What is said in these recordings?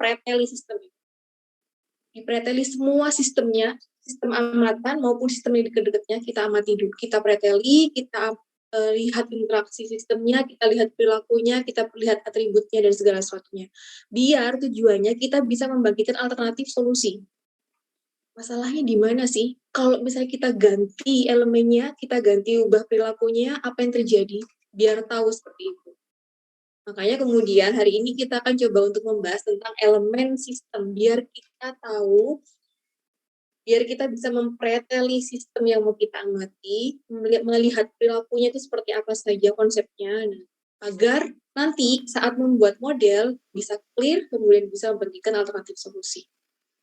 preteli sistem itu. Dipreteli semua sistemnya, sistem amatan maupun sistem yang dekat-dekatnya kita amati dulu, kita preteli, kita lihat interaksi sistemnya, kita lihat perilakunya, kita lihat atributnya dan segala sesuatunya. Biar tujuannya kita bisa membagikan alternatif solusi. Masalahnya di mana sih? Kalau misalnya kita ganti elemennya, kita ganti ubah perilakunya, apa yang terjadi? Biar tahu seperti itu. Makanya kemudian hari ini kita akan coba untuk membahas tentang elemen sistem, biar kita tahu, biar kita bisa mempreteli sistem yang mau kita amati, melihat perilakunya itu seperti apa saja konsepnya, agar nanti saat membuat model bisa clear, kemudian bisa memberikan alternatif solusi.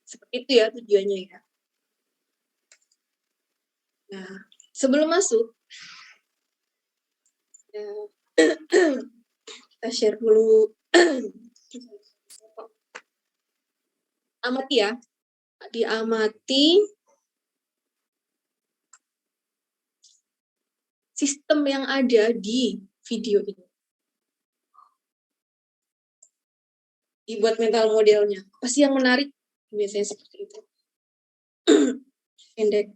Seperti itu ya tujuannya ya. Nah, sebelum masuk, ya, kita share dulu. Amati ya, diamati sistem yang ada di video ini. Dibuat mental modelnya. Pasti yang menarik biasanya seperti itu. Pendek.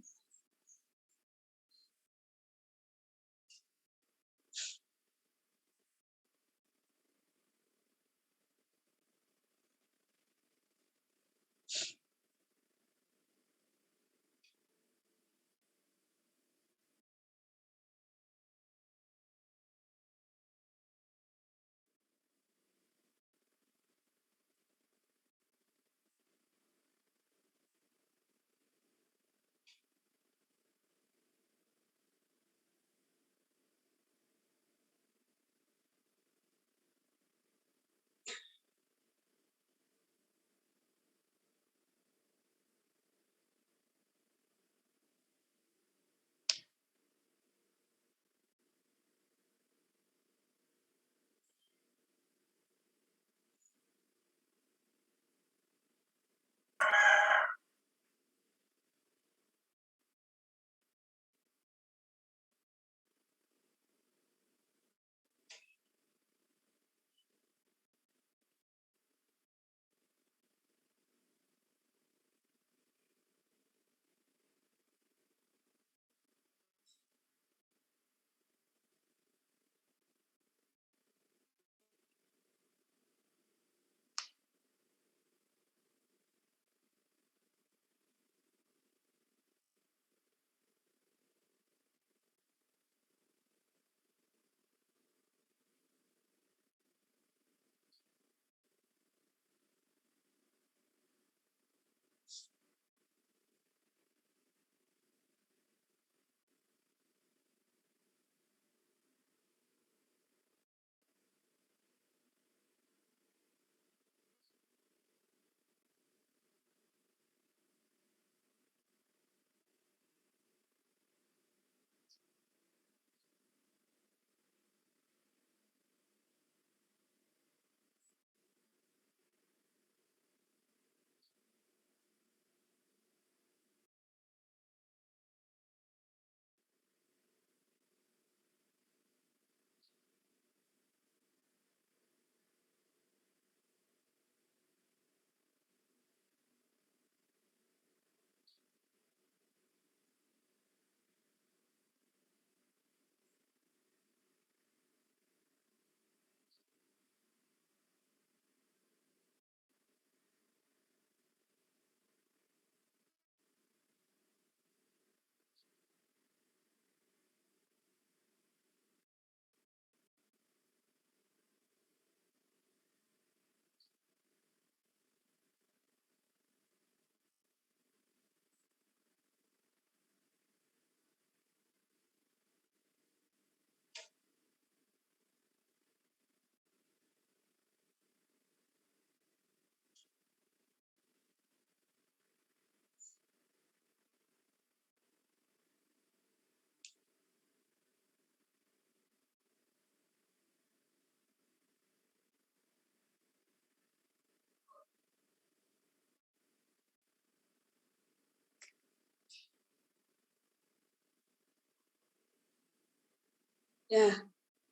Ya,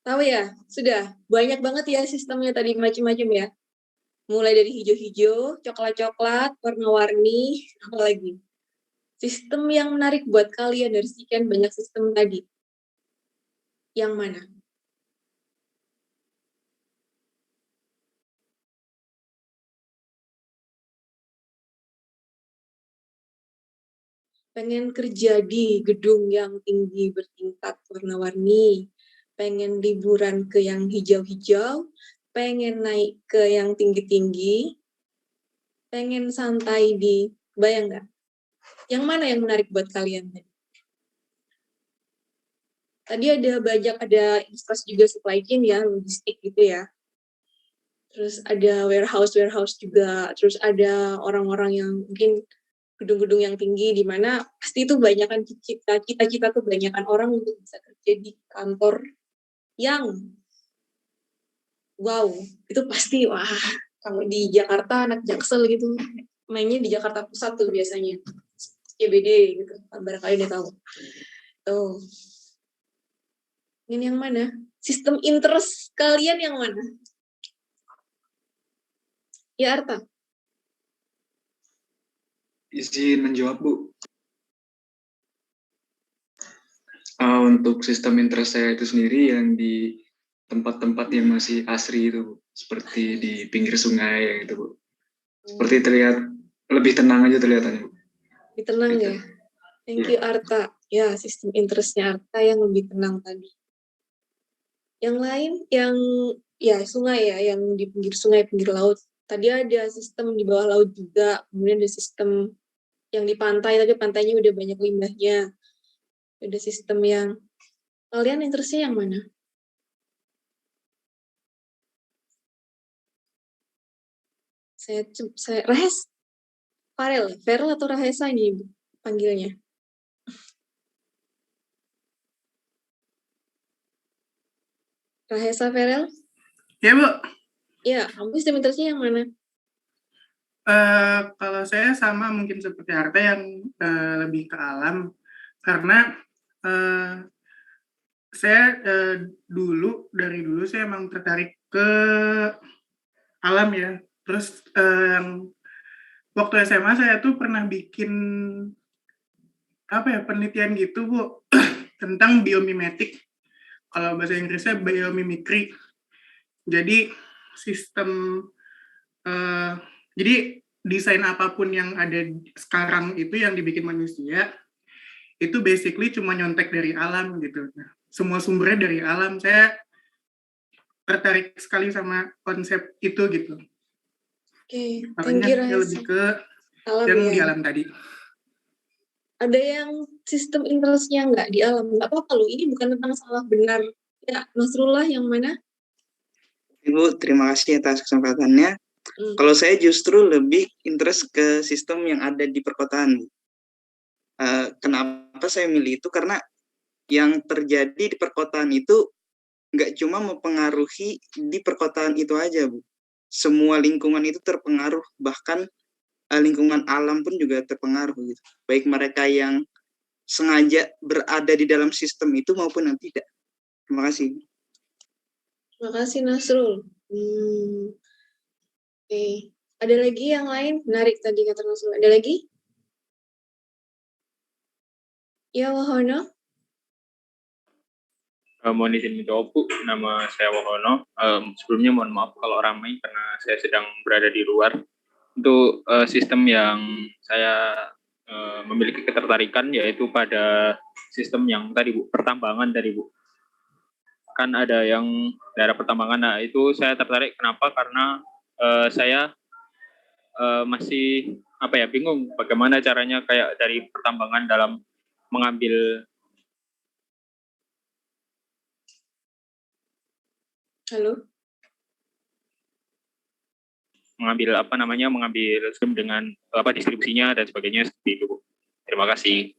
tahu ya? Sudah. Banyak banget ya sistemnya tadi, macam-macam ya. Mulai dari hijau-hijau, coklat-coklat, warna-warni, apalagi. Sistem yang menarik buat kalian dari sekian banyak sistem tadi. Yang mana? Pengen kerja di gedung yang tinggi bertingkat warna-warni, pengen liburan ke yang hijau-hijau, pengen naik ke yang tinggi-tinggi, pengen santai di, bayang nggak? Yang mana yang menarik buat kalian? Tadi ada ilustrasi juga supply chain ya, logistik gitu ya. Terus ada warehouse juga, terus ada orang-orang yang mungkin gedung-gedung yang tinggi di mana pasti itu banyakan cita-cita tuh banyakan orang untuk bisa kerja di kantor yang wow, itu pasti wah, kalau di Jakarta anak Jaksel gitu mainnya di Jakarta Pusat tuh biasanya. CBD gitu, barangkali udah tahu. Tuh. Ini yang mana? Sistem interest kalian yang mana? Ya, Arta. Izin menjawab, Bu. Untuk sistem interest saya itu sendiri yang di tempat-tempat yang masih asri itu, Bu. Seperti di pinggir sungai gitu, Bu. Seperti terlihat lebih tenang aja terlihatannya, Bu. Lebih tenang Gitu. ya. Thank you, Arta. Ya, sistem interestnya Arta yang lebih tenang tadi. Yang lain, yang ya sungai ya, yang di pinggir sungai, pinggir laut. Tadi ada sistem di bawah laut juga, kemudian ada sistem yang di pantai, tapi pantainya udah banyak limbahnya. Ada sistem yang, kalian interestnya yang mana? Saya Farel atau Rahesa ini panggilnya? Rahesa Farel? Ya, Bu. Ya, kamu sistem interestnya yang mana? Kalau saya sama mungkin seperti Harta yang lebih ke alam, karena saya dari dulu saya emang tertarik ke alam ya. Terus waktu SMA saya tuh pernah bikin penelitian gitu, Bu, tentang biomimetik. Kalau bahasa Inggrisnya biomimicry. Jadi sistem jadi desain apapun yang ada sekarang itu yang dibikin manusia itu basically cuma nyontek dari alam gitu. Nah, semua sumbernya dari alam. Saya tertarik sekali sama konsep itu gitu. Oke, Makanya saya lebih ke alam yang ya. di alam tadi. Ada yang sistem interestnya nggak di alam? Nggak apa-apa loh, ini bukan tentang salah benar. Ya, Nasrullah yang mana? Ibu, terima kasih atas kesempatannya. Kalau saya justru lebih interest ke sistem yang ada di perkotaan. Kenapa saya milih itu? Karena yang terjadi di perkotaan itu nggak cuma mempengaruhi di perkotaan itu aja, Bu. Semua lingkungan itu terpengaruh, bahkan lingkungan alam pun juga terpengaruh gitu. Baik mereka yang sengaja berada di dalam sistem itu maupun yang tidak. Terima kasih. Terima kasih Nasrul. Oke. Ada lagi yang lain? Menarik tadi kata Nasrul. Ada lagi? Ya, Wahono. Mohon izin menjawab, Bu. Nama saya Wahono. Sebelumnya mohon maaf kalau ramai karena saya sedang berada di luar. Untuk sistem yang saya memiliki ketertarikan yaitu pada sistem yang tadi, Bu, pertambangan tadi, Bu. Kan ada yang daerah pertambangan. Nah, itu saya tertarik. Kenapa? Karena saya masih bingung bagaimana caranya kayak dari pertambangan dalam mengambil mengambil sum dengan distribusinya dan sebagainya seperti itu, Bu. Terima kasih.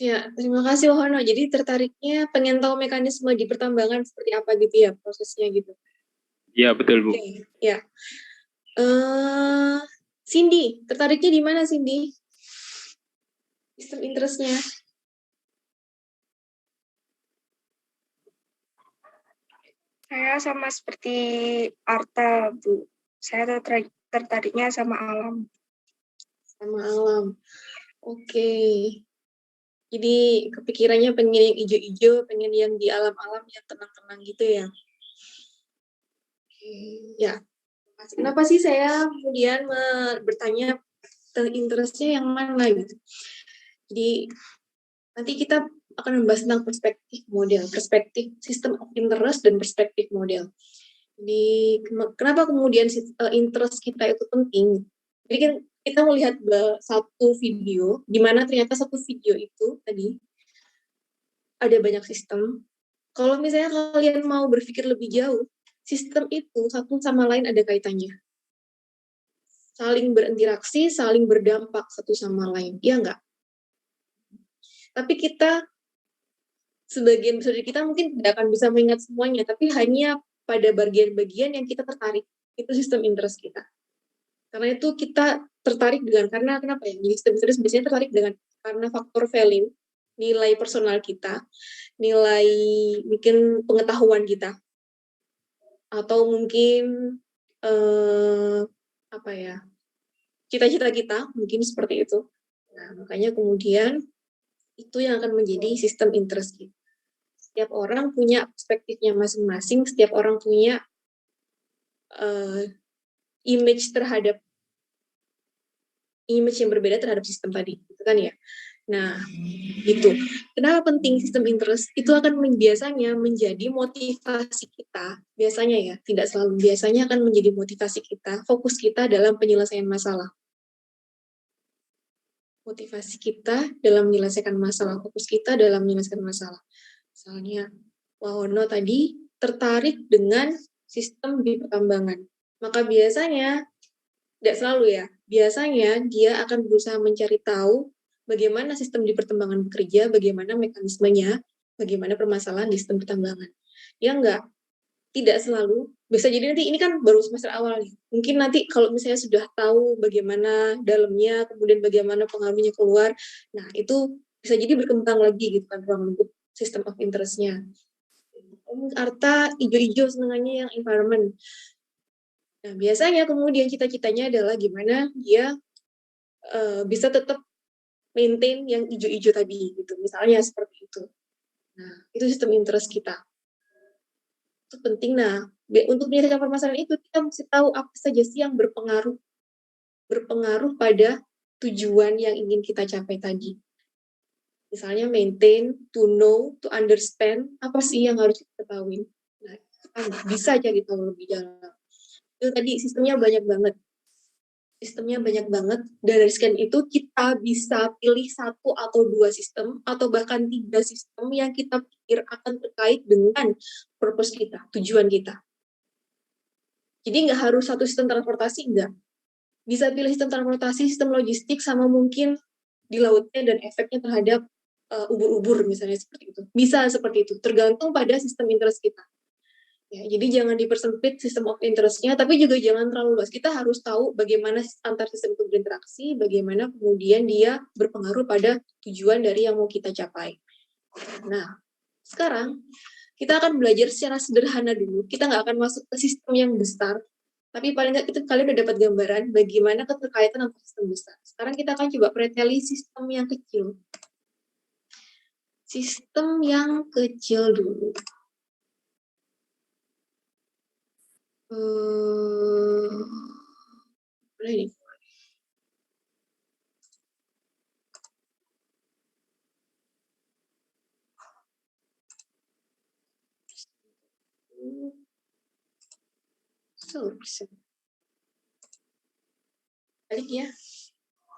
Ya, terima kasih Wahono. Jadi tertariknya pengen tahu mekanisme di pertambangan seperti apa gitu ya prosesnya gitu. Iya, betul, Bu. Oke, ya. Cindy, tertariknya di mana Cindy? Sistem interestnya? Saya sama seperti Arta, Bu. Saya tertariknya sama alam. Sama alam. Oke. Jadi kepikirannya pengen yang hijau-hijau, pengen yang di alam-alam yang tenang-tenang gitu ya. Ya. Kenapa sih saya kemudian bertanya interestnya yang mana gitu. Jadi nanti kita akan membahas tentang perspektif model, perspektif sistem of interest dan perspektif model. Jadi kenapa kemudian interest kita itu penting? Jadi kan kita melihat satu video, di mana ternyata satu video itu tadi ada banyak sistem. Kalau misalnya kalian mau berpikir lebih jauh, sistem itu satu sama lain ada kaitannya. Saling berinteraksi, saling berdampak satu sama lain. Iya enggak? Tapi kita, sebagian besar dari kita mungkin tidak akan bisa mengingat semuanya, tapi hanya pada bagian-bagian yang kita tertarik. Itu sistem interest kita. Karena itu kita tertarik karena kenapa ya? Jadi sistem interest biasanya tertarik karena faktor value, nilai personal kita, nilai mungkin pengetahuan kita, atau mungkin cita-cita kita, mungkin seperti itu. Nah, makanya kemudian itu yang akan menjadi sistem interest kita. Setiap orang punya perspektifnya masing-masing, setiap orang punya image yang berbeda terhadap sistem tadi, gitu kan ya. Nah, itu. Kenapa penting sistem interest? Itu akan biasanya menjadi motivasi kita, biasanya ya, tidak selalu, biasanya akan menjadi motivasi kita, fokus kita dalam penyelesaian masalah. Motivasi kita dalam menyelesaikan masalah, fokus kita dalam menyelesaikan masalah. Misalnya, Wahono tadi tertarik dengan sistem di pertambangan. Maka biasanya, tidak selalu ya, biasanya dia akan berusaha mencari tahu bagaimana sistem di pertambangan bekerja, bagaimana mekanismenya, bagaimana permasalahan di sistem pertambangan. Ya enggak, tidak selalu. Bisa jadi nanti ini kan baru semester awal nih. Mungkin nanti kalau misalnya sudah tahu bagaimana dalamnya, kemudian bagaimana pengaruhnya keluar, nah itu bisa jadi berkembang lagi gitu kan ruang lingkup system of interest-nya. Arta hijau-hijau senangannya yang environment. Nah, biasanya kemudian cita-citanya adalah gimana dia bisa tetap maintain yang hijau-hijau tadi gitu. Misalnya seperti itu. Nah, itu sistem interest kita. Itu penting. Nah, untuk menyelesaikan permasalahan itu kita mesti tahu apa saja sih yang berpengaruh pada tujuan yang ingin kita capai tadi. Misalnya maintain, to know, to understand, apa sih yang harus kita ketahui. Nah, bisa aja kita lebih dalam. Itu tadi sistemnya banyak banget. Dan dari sekian itu kita bisa pilih 1 atau 2 sistem atau bahkan 3 sistem yang kita pikir akan terkait dengan purpose kita, tujuan kita. Jadi nggak harus satu sistem transportasi, enggak. Bisa pilih sistem transportasi, sistem logistik, sama mungkin di lautnya dan efeknya terhadap ubur-ubur misalnya seperti itu. Bisa seperti itu, tergantung pada sistem interest kita. Ya, jadi jangan dipersempit sistem of interest-nya, tapi juga jangan terlalu luas. Kita harus tahu bagaimana antar sistem itu berinteraksi, bagaimana kemudian dia berpengaruh pada tujuan dari yang mau kita capai. Nah, sekarang kita akan belajar secara sederhana dulu. Kita nggak akan masuk ke sistem yang besar, tapi paling nggak kalian udah dapat gambaran bagaimana keterkaitan antar sistem besar. Sekarang kita akan coba preteli sistem yang kecil. Sistem yang kecil dulu. Boleh nih. Balik ya.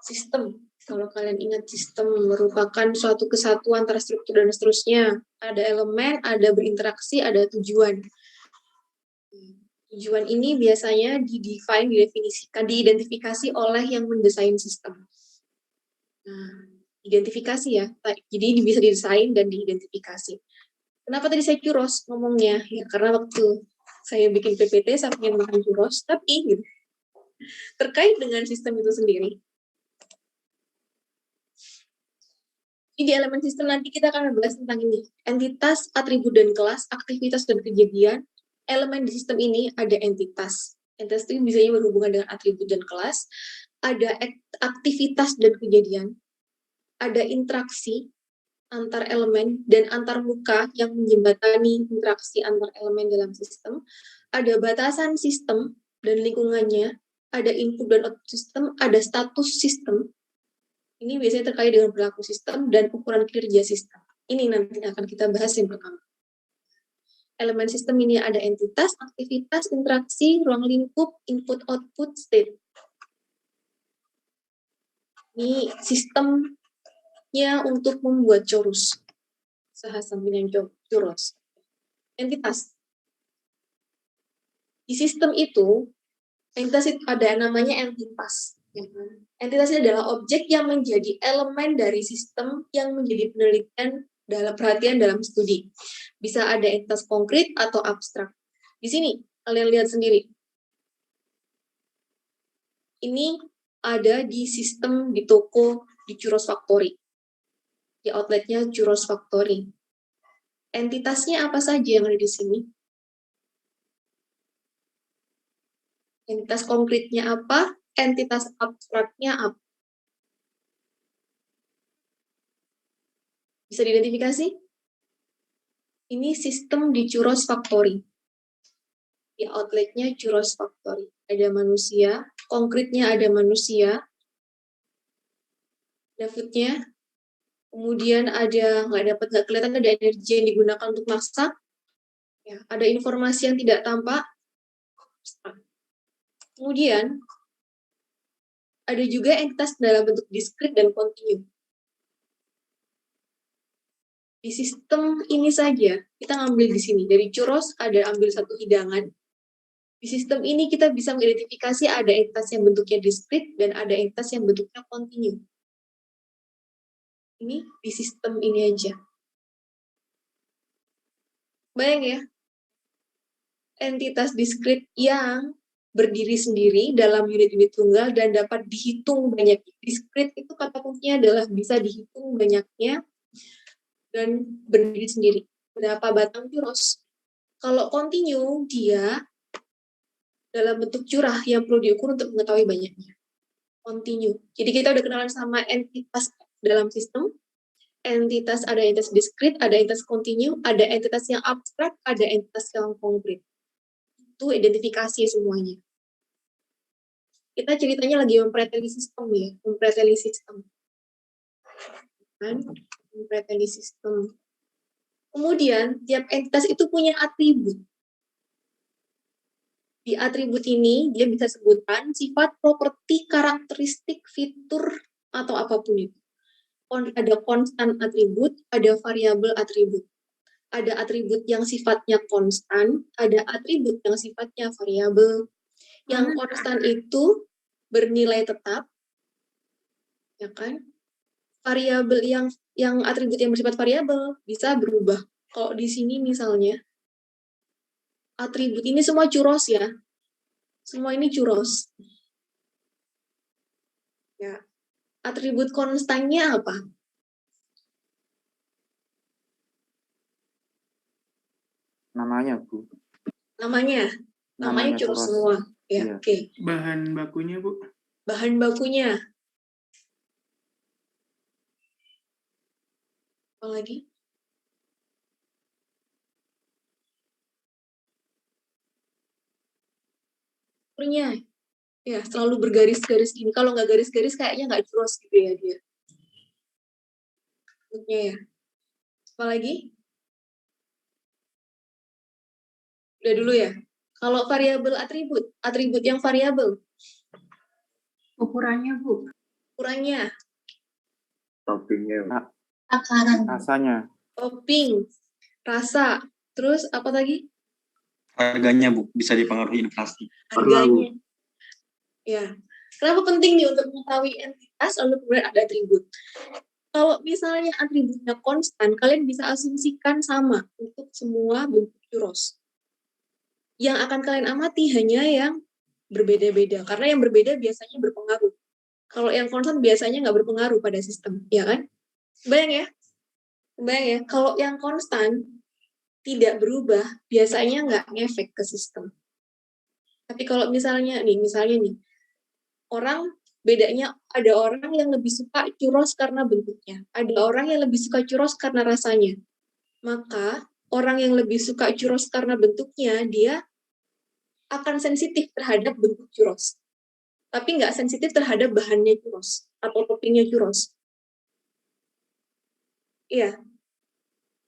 Sistem. Kalau kalian ingat, sistem merupakan suatu kesatuan antara struktur dan seterusnya. Ada elemen, ada berinteraksi, ada tujuan. Tujuan ini biasanya diidentifikasi oleh yang mendesain sistem. Nah, identifikasi ya. Jadi bisa didesain dan diidentifikasi. Kenapa tadi saya churros ngomongnya? Ya karena waktu saya bikin PPT saya pengen makan churros, tapi gitu, terkait dengan sistem itu sendiri. Di elemen sistem nanti kita akan membahas tentang ini. Entitas, atribut dan kelas, aktivitas dan kejadian. Elemen di sistem ini ada entitas. Entitas itu biasanya berhubungan dengan atribut dan kelas. Ada aktivitas dan kejadian. Ada interaksi antar elemen dan antar muka yang menjembatani interaksi antar elemen dalam sistem. Ada batasan sistem dan lingkungannya. Ada input dan output sistem. Ada status sistem. Ini biasanya terkait dengan perilaku sistem dan ukuran kinerja sistem. Ini nanti akan kita bahas yang pertama. Elemen sistem ini ada entitas, aktivitas, interaksi, ruang lingkup, input-output, state. Ini sistemnya untuk membuat chorus. Sahasa dengan chorus. Entitas. Di sistem itu, entitas itu ada namanya entitas. Entitas ini adalah objek yang menjadi elemen dari sistem yang menjadi penelitian dalam perhatian dalam studi. Bisa ada entitas konkret atau abstrak. Di sini, kalian lihat sendiri. Ini ada di sistem di toko di Churros Factory. Di outletnya Churros Factory. Entitasnya apa saja yang ada di sini? Entitas konkretnya apa? Entitas abstraknya apa? Bisa diidentifikasi? Ini sistem di Churros Factory. Di outletnya Churros Factory. Ada manusia, konkretnya ada manusia, ada foodnya, kemudian ada nggak kelihatan ada energi yang digunakan untuk masak, ya, ada informasi yang tidak tampak, kemudian ada juga entitas dalam bentuk diskrit dan kontinu. Di sistem ini saja kita ngambil di sini dari churros ada ambil satu hidangan. Di sistem ini kita bisa mengidentifikasi ada entitas yang bentuknya diskrit dan ada entitas yang bentuknya kontinu. Ini di sistem ini aja. Bayang ya, entitas diskrit yang berdiri sendiri dalam unit-unit tunggal dan dapat dihitung banyaknya. Diskrit itu kata kuncinya adalah bisa dihitung banyaknya dan berdiri sendiri. Berapa batang churros? Kalau kontinu, dia dalam bentuk curah yang perlu diukur untuk mengetahui banyaknya. Kontinu. Jadi kita udah kenalan sama entitas dalam sistem. Entitas, ada entitas diskrit, ada entitas kontinu, ada entitas yang abstrak, ada entitas yang konkret. Itu identifikasi semuanya. Kita ceritanya lagi mempreteli sistem ya, mempreteli sistem. Kan? Mempreteli sistem. Kemudian, tiap entitas itu punya atribut. Di atribut ini, dia bisa sebutkan sifat, properti, karakteristik, fitur, atau apapun itu. Ada konstan atribut, ada variabel atribut. Ada atribut yang sifatnya konstan, ada atribut yang sifatnya variabel. Yang konstan itu bernilai tetap, ya kan? Variabel yang atribut yang bersifat variabel bisa berubah. Kalau di sini misalnya, atribut ini semua churros ya. Semua ini churros. Ya. Atribut konstannya apa? Namanya, Bu. Namanya churros semua. Ya, Iya. oke. Bahan bakunya, Bu. Bahan bakunya. Apa lagi? Strukturnya. Ya, selalu bergaris-garis gini. Kalau nggak garis-garis kayaknya nggak churros gitu ya dia. Bentuknya ya. Apa lagi? Udah dulu ya. Kalau variabel atribut yang variabel. Ukurannya, Bu. Ukurannya, Toppingnya. Takaran. Rasanya. topping, rasa, terus apa lagi? Harganya, Bu, bisa dipengaruhi inflasi. Harganya. Ya. Kenapa penting nih untuk mengetahui entitas lalu kemudian ada atribut? Kalau misalnya atributnya konstan, kalian bisa asumsikan sama untuk semua bentuk churros. Yang akan kalian amati hanya yang berbeda-beda, karena yang berbeda biasanya berpengaruh. Kalau yang konstan biasanya nggak berpengaruh pada sistem, ya kan? Bayang ya? Kalau yang konstan tidak berubah, biasanya nggak ngefek ke sistem. Tapi kalau misalnya nih, orang bedanya ada orang yang lebih suka churros karena bentuknya, ada orang yang lebih suka churros karena rasanya. Maka orang yang lebih suka churros karena bentuknya, dia akan sensitif terhadap bentuk churros, tapi nggak sensitif terhadap bahannya churros atau toppingnya churros. Iya,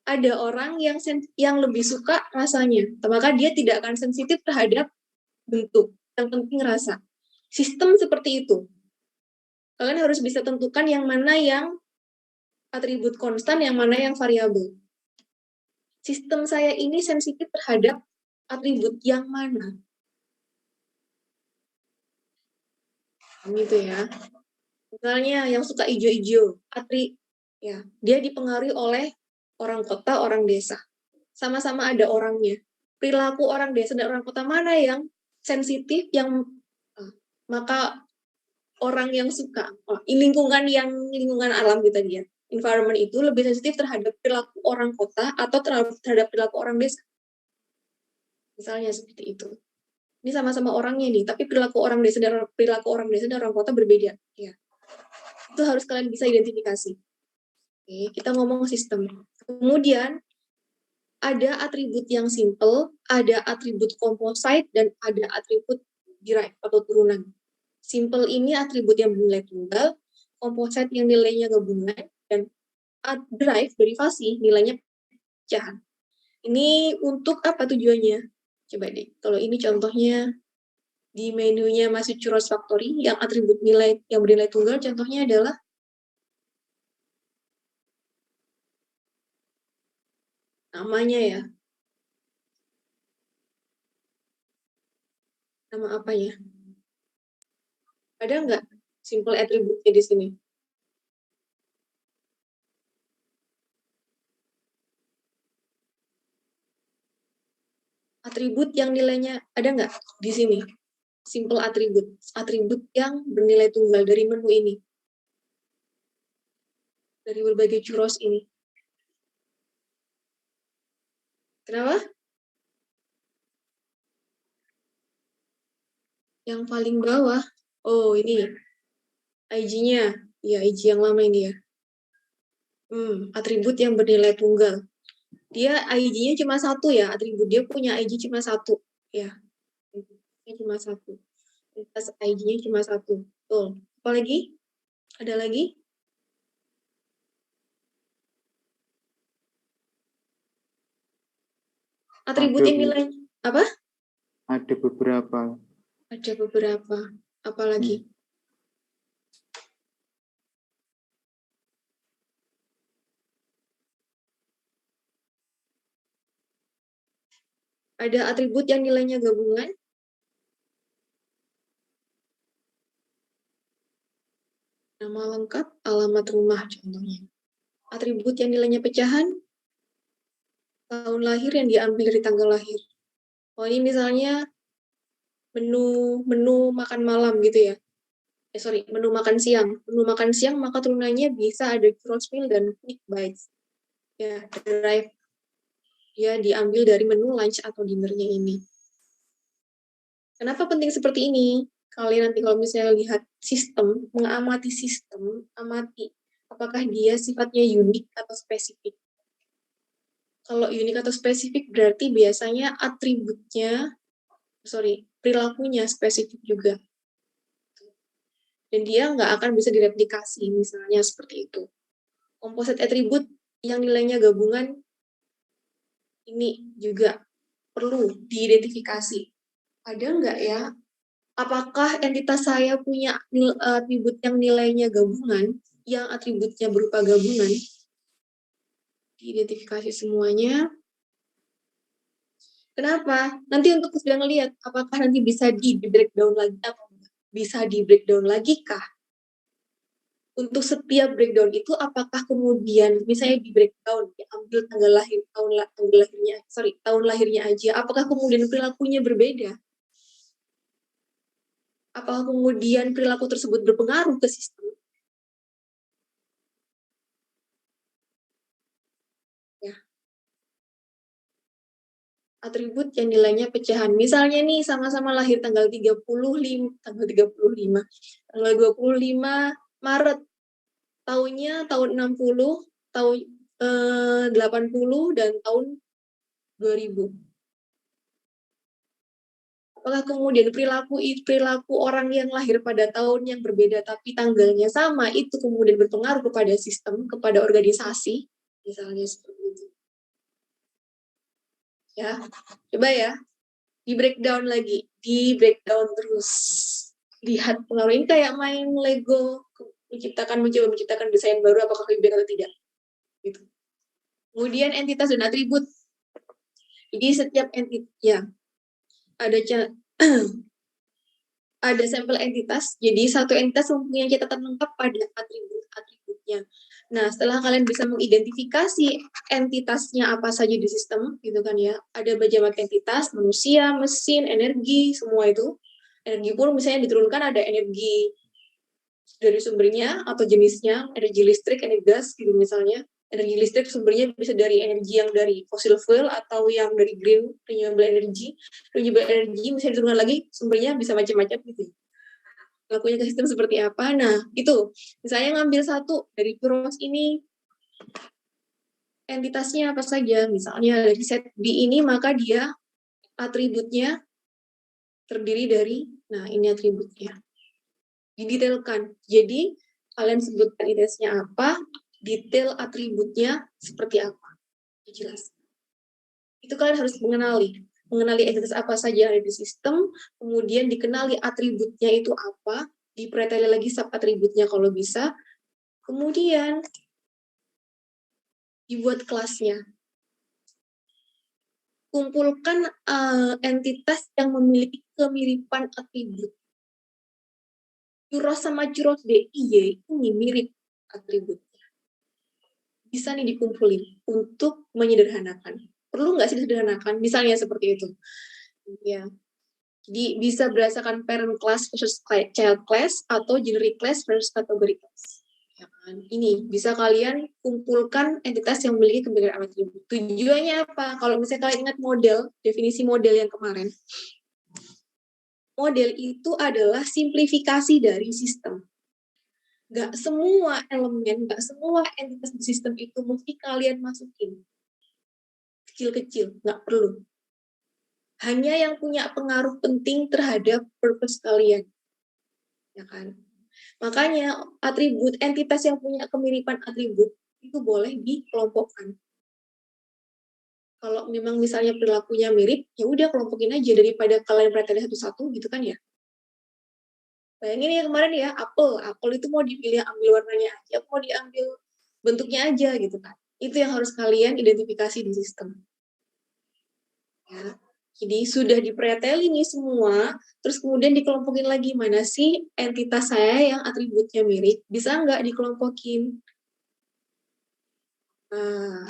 ada orang yang lebih suka rasanya, maka dia tidak akan sensitif terhadap bentuk. Yang penting rasa. Sistem seperti itu. Kalian harus bisa tentukan yang mana yang atribut konstan, yang mana yang variabel. Sistem saya ini sensitif terhadap atribut yang mana? Gitu ya. Misalnya yang suka ijo-ijo, ya, dia dipengaruhi oleh orang kota, orang desa. Sama-sama ada orangnya. Perilaku orang desa dan orang kota mana yang sensitif, maka orang yang suka lingkungan alam gitu dia. Environment itu lebih sensitif terhadap perilaku orang kota atau terhadap perilaku orang desa. Misalnya seperti itu. Ini sama-sama orangnya nih, tapi perilaku orang desa dan orang kota berbeda. Ya. Itu harus kalian bisa identifikasi. Oke, kita ngomong sistem. Kemudian ada atribut yang simple, ada atribut composite, dan ada atribut derived atau turunan. Simple ini atribut yang bernilai tunggal, composite yang nilainya gabungan, dan derived derivasi nilainya pecahan. Ini untuk apa tujuannya? Coba deh, kalau ini contohnya di menunya masih Churros Factory, yang atribut nilai yang bernilai tunggal, contohnya adalah namanya ya. Nama apa ya? Ada nggak simple attribute di sini? Atribut yang nilainya ada nggak di sini? Simple atribut yang bernilai tunggal dari menu ini. Dari berbagai churros ini. Kenapa? Yang paling bawah. Oh, ini. IG-nya. Ya, IG yang lama ini ya. Atribut yang bernilai tunggal. Dia IG-nya cuma satu ya. Atribut dia punya IG cuma satu. Ya. Ini cuma satu. IG-nya cuma satu. Betul. Apa lagi? Ada lagi? Atribut yang nilai apa? Ada beberapa. Ada beberapa. Apa lagi? Ada atribut yang nilainya gabungan. Nama lengkap, alamat rumah contohnya. Atribut yang nilainya pecahan, tahun lahir yang diambil dari tanggal lahir. Oh, ini misalnya menu makan malam gitu ya. Menu makan siang. Menu makan siang maka turunannya bisa ada churros meal dan quick bites. Ya, drive. Ya, diambil dari menu lunch atau dinnernya ini. Kenapa penting seperti ini? Kalian nanti kalau misalnya lihat sistem, mengamati sistem, amati apakah dia sifatnya unik atau spesifik. Kalau unik atau spesifik berarti biasanya perilakunya spesifik juga. Dan dia nggak akan bisa direplikasi, misalnya seperti itu. Composite attribute yang nilainya gabungan, ini juga perlu diidentifikasi. Ada nggak ya? Apakah entitas saya punya atribut yang nilainya gabungan, yang atributnya berupa gabungan? Diidentifikasi semuanya. Kenapa? Nanti untuk sedang lihat apakah nanti bisa di breakdown lagi atau enggak. Bisa di breakdown lagi kah? Untuk setiap breakdown itu apakah kemudian misalnya di breakdown diambil tahun lahirnya aja, apakah kemudian perilakunya berbeda? Apakah kemudian perilaku tersebut berpengaruh ke sistem? Ya. atribut yang nilainya pecahan. Misalnya nih sama-sama lahir tanggal 25 Maret. Tahunnya tahun 60, tahun 80 dan tahun 2000. Apakah kemudian perilaku orang yang lahir pada tahun yang berbeda tapi tanggalnya sama itu kemudian berpengaruh kepada sistem, kepada organisasi, misalnya seperti itu. Ya, coba ya, di breakdown lagi, di breakdown terus. Lihat pengaruh ini kayak main Lego, mencoba menciptakan desain baru, apakah lebih baik atau tidak. Gitu. Kemudian entitas dan atribut. Jadi setiap entitas, ya, ada sampel entitas, jadi satu entitas mempunyai catatan lengkap pada atribut-atributnya. Nah, setelah kalian bisa mengidentifikasi entitasnya apa saja di sistem, gitu kan ya, ada banyak entitas, manusia, mesin, energi, semua itu. Energi pun misalnya diturunkan ada energi dari sumbernya atau jenisnya, energi listrik, energi gas, gitu misalnya. Energi listrik sumbernya bisa dari energi yang dari fossil fuel atau yang dari green renewable energy. Renewable energy misalnya diturunkan lagi sumbernya bisa macam-macam gitu. Lakunya ke sistem seperti apa? Nah, itu. Misalnya ngambil satu dari Puros ini entitasnya apa saja. Misalnya dari set B ini maka dia atributnya terdiri dari, nah ini atributnya. Didetailkan. Jadi kalian sebutkan entitasnya apa, detail atributnya seperti apa. Jelas. Itu kalian harus mengenali entitas apa saja yang ada di sistem, kemudian dikenali atributnya itu apa, dipreteli lagi sub-atributnya kalau bisa, kemudian dibuat kelasnya. Kumpulkan entitas yang memiliki kemiripan atribut. Churros sama churros DIY ini mirip atributnya. Bisa nih dikumpulin untuk menyederhanakan. Perlu nggak sih disederhanakan? Misalnya seperti itu. Ya. Jadi bisa berdasarkan parent class versus child class atau generic class versus category class. Ya kan? Ini bisa kalian kumpulkan entitas yang memiliki keberadaan atribut. Tujuannya apa? Kalau misalnya kalian ingat model, definisi model yang kemarin. Model itu adalah simplifikasi dari sistem. Nggak semua elemen, nggak semua entitas di sistem itu mesti kalian masukin. Kecil-kecil, nggak perlu. Hanya yang punya pengaruh penting terhadap purpose kalian. Ya kan? Makanya atribut, entitas yang punya kemiripan atribut itu boleh dikelompokkan. Kalau memang misalnya perilakunya mirip, ya udah kelompokin aja daripada kalian preteli satu-satu gitu kan ya. Bayangin ya kemarin ya, apel itu mau dipilih ambil warnanya aja, mau diambil bentuknya aja gitu kan. Itu yang harus kalian identifikasi di sistem. Ya. Jadi sudah dipreteli nih semua, terus kemudian dikelompokin lagi, mana sih entitas saya yang atributnya mirip, bisa nggak dikelompokin? Nah,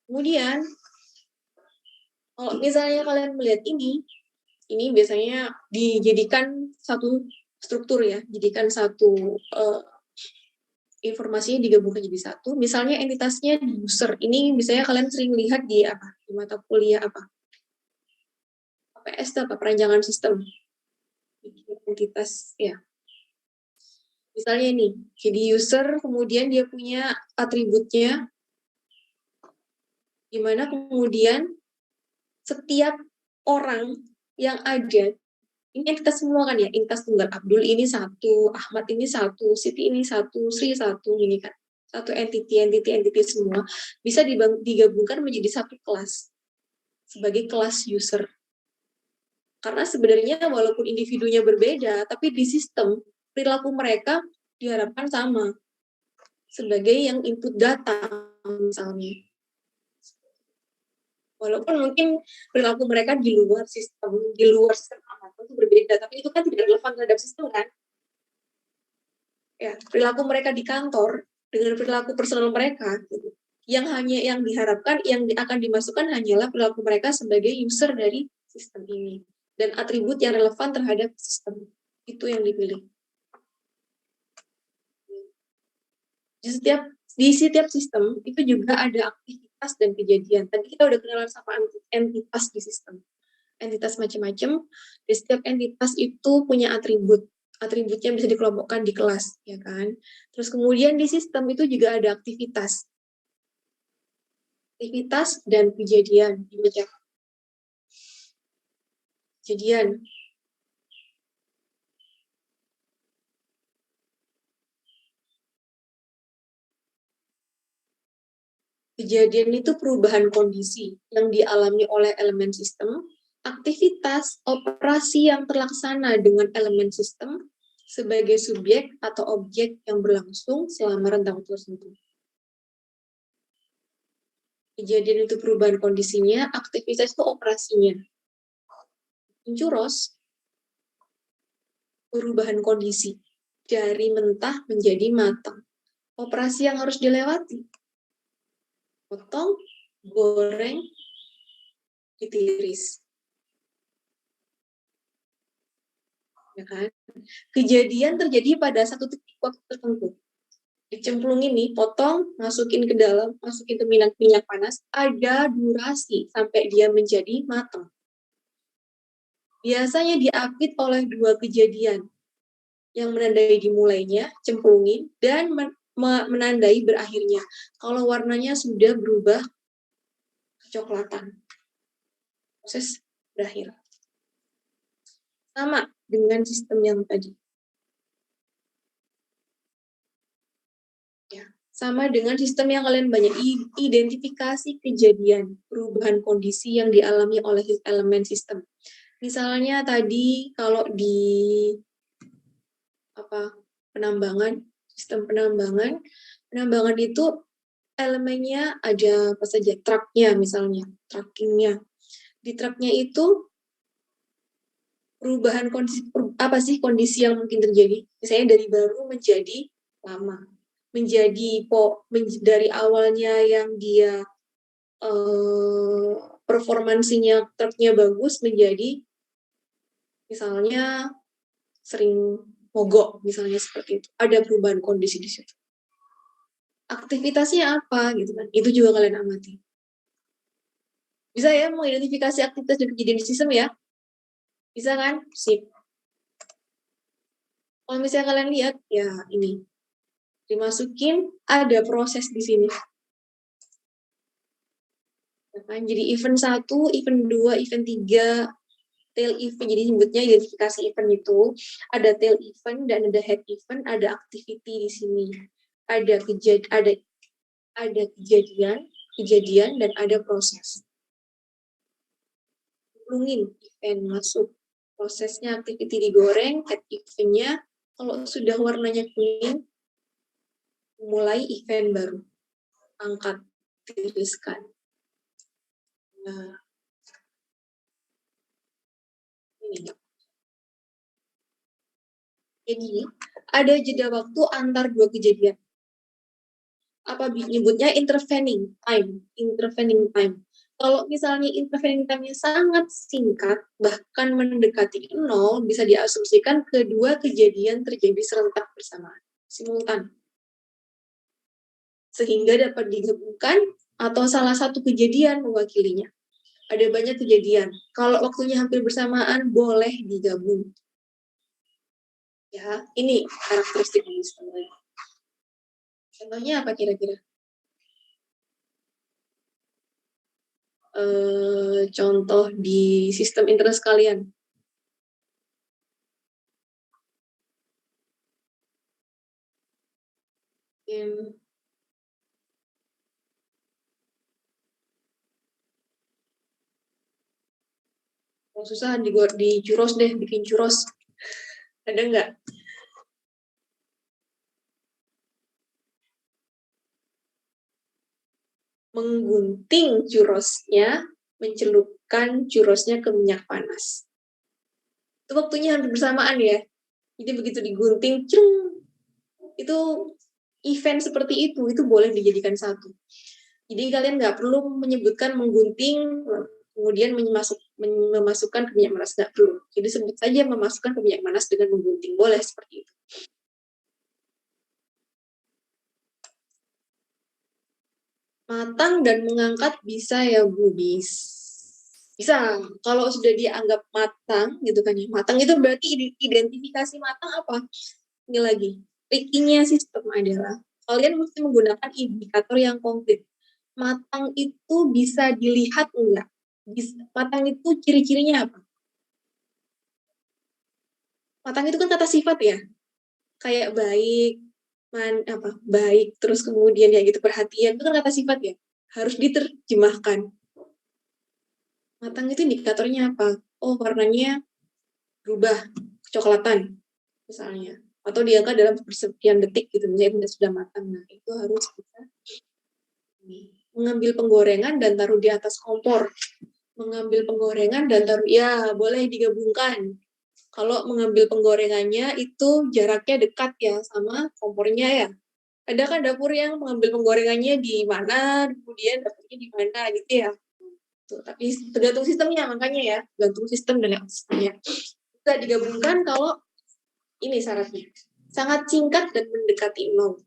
kemudian kalau misalnya kalian melihat ini biasanya dijadikan satu struktur ya, jadikan satu informasinya digabungkan jadi satu. Misalnya entitasnya di user, ini misalnya kalian sering lihat di apa? Di mata kuliah apa? APS itu apa? Perancangan sistem. Entitas ya. Misalnya ini, jadi user, kemudian dia punya atributnya, di mana kemudian setiap orang yang ada, ini entitas semua kan ya, entitas tunggal Abdul ini satu, Ahmad ini satu, Siti ini satu, Sri satu, ini kan. Satu entity semua, bisa digabungkan menjadi satu kelas, sebagai kelas user. Karena sebenarnya walaupun individunya berbeda, tapi di sistem, perilaku mereka diharapkan sama. Sebagai yang input data, misalnya. Walaupun mungkin perilaku mereka di luar sistem amat itu berbeda, tapi itu kan tidak relevan terhadap sistem kan. Ya, perilaku mereka di kantor dengan perilaku personal mereka, gitu. Yang diharapkan, yang akan dimasukkan hanyalah perilaku mereka sebagai user dari sistem ini dan atribut yang relevan terhadap sistem itu yang dipilih. Jadi Di setiap sistem itu juga ada aktivitas dan kejadian. Tadi kita udah kenalan sama entitas di sistem. Entitas macam-macam. Di setiap entitas itu punya atribut. Atributnya bisa dikelompokkan di kelas, ya kan? Terus kemudian di sistem itu juga ada aktivitas. Aktivitas dan kejadian. Dibaca. Kejadian. Kejadian itu perubahan kondisi yang dialami oleh elemen sistem, aktivitas operasi yang terlaksana dengan elemen sistem sebagai subjek atau objek yang berlangsung selama rentang tertentu. Kejadian itu perubahan kondisinya, aktivitas itu operasinya. Churros, perubahan kondisi dari mentah menjadi matang. Operasi yang harus dilewati. Potong, goreng, ditiris. Ya kan? Kejadian terjadi pada satu titik waktu tertentu. Dicemplungin nih, potong, masukin ke dalam, masukin ke minyak panas, ada durasi sampai dia menjadi matang. Biasanya diapit oleh dua kejadian yang menandai dimulainya, cemplungin, dan menandai berakhirnya. Kalau warnanya sudah berubah kecoklatan, proses berakhir. Sama dengan sistem yang tadi. Ya, sama dengan sistem yang kalian banyak identifikasi kejadian, perubahan kondisi yang dialami oleh elemen sistem. Misalnya tadi kalau di penambangan, sistem penambangan itu elemennya ada apa saja, truknya misalnya, truckingnya. Di truknya itu perubahan kondisi, apa sih kondisi yang mungkin terjadi? Misalnya dari baru menjadi lama, dari awalnya yang dia performansinya truknya bagus menjadi misalnya sering mogok, misalnya seperti itu. Ada perubahan kondisi di situ. Aktivitasnya apa gitu kan? Itu juga kalian amati. Bisa ya mengidentifikasi aktivitas dan kejadian di sistem ya? Bisa kan? Sip. Kalau misalnya kalian lihat, ya ini. Dimasukin, ada proses di sini. Ya kan? Jadi event 1, event 2, event 3, tail event. Jadi sebutnya identifikasi event itu. Ada tail event dan ada head event, ada activity di sini. Ada kejadian, dan ada proses. Cemplungin event masuk. Prosesnya activity digoreng, head event-nya, kalau sudah warnanya kuning, mulai event baru. Angkat, tiriskan. Nah, ini. Jadi, ada jeda waktu antar dua kejadian. Apa nyebutnya intervening time. Kalau misalnya intervening time-nya sangat singkat, bahkan mendekati 0, bisa diasumsikan kedua kejadian terjadi serentak bersamaan, simultan. Sehingga dapat digabungkan atau salah satu kejadian mewakilinya. Ada banyak kejadian. Kalau waktunya hampir bersamaan, boleh digabung. Ya, ini karakteristik sistem. Contohnya apa kira-kira? Contoh di sistem interest kalian. Kalau susah di churros deh, bikin churros. Ada nggak? Menggunting churrosnya, mencelupkan churrosnya ke minyak panas. Itu waktunya hampir bersamaan ya. Jadi begitu digunting, itu event seperti itu boleh dijadikan satu. Jadi kalian nggak perlu menyebutkan menggunting, kemudian memasukkan ke minyak panas, nggak perlu. Jadi sebut saja memasukkan ke minyak panas dengan menggunting, boleh seperti itu. Matang dan mengangkat bisa ya Bu, bisa. Kalau sudah dianggap matang gitu kan ya. Matang itu berarti identifikasi matang apa? Ini lagi. Tricky-nya sistem adalah kalian mesti menggunakan indikator yang konkret. Matang itu bisa dilihat enggak? Matang itu ciri-cirinya apa? Matang itu kan kata sifat ya. Kayak baik, baik, terus kemudian ya gitu perhatian, itu kan kata sifat ya. Harus diterjemahkan. Matang itu indikatornya apa? Oh, warnanya berubah kecoklatan misalnya, atau diangkat dalam sekian detik gitu, misalnya sudah matang. Nah, itu harus kita mengambil penggorengan dan taruh di atas kompor. Mengambil penggorengan dan taruh, ya boleh digabungkan. Kalau mengambil penggorengannya itu jaraknya dekat ya sama kompornya ya. Ada kan dapur yang mengambil penggorengannya di mana, kemudian dapurnya di mana gitu ya. Tuh, tapi tergantung sistemnya makanya ya, tergantung sistem dan sistemnya. Bisa digabungkan kalau ini syaratnya sangat singkat dan mendekati 0.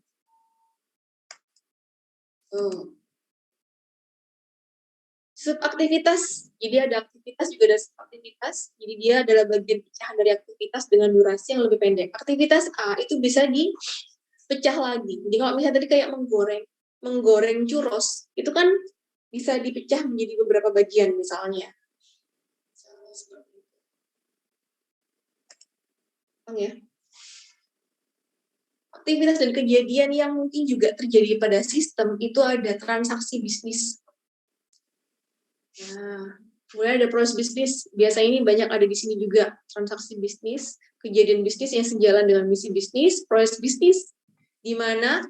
Subaktivitas, jadi ada aktivitas juga ada subaktivitas, jadi dia adalah bagian pecahan dari aktivitas dengan durasi yang lebih pendek. Aktivitas A itu bisa dipecah lagi. Jadi kalau misalnya tadi kayak menggoreng churros, itu kan bisa dipecah menjadi beberapa bagian misalnya. Ya. Aktivitas dan kejadian yang mungkin juga terjadi pada sistem itu ada transaksi bisnis. Nah, kemudian ada proses bisnis. Biasanya ini banyak ada di sini juga. Transaksi bisnis, kejadian bisnis yang sejalan dengan misi bisnis, proses bisnis, di mana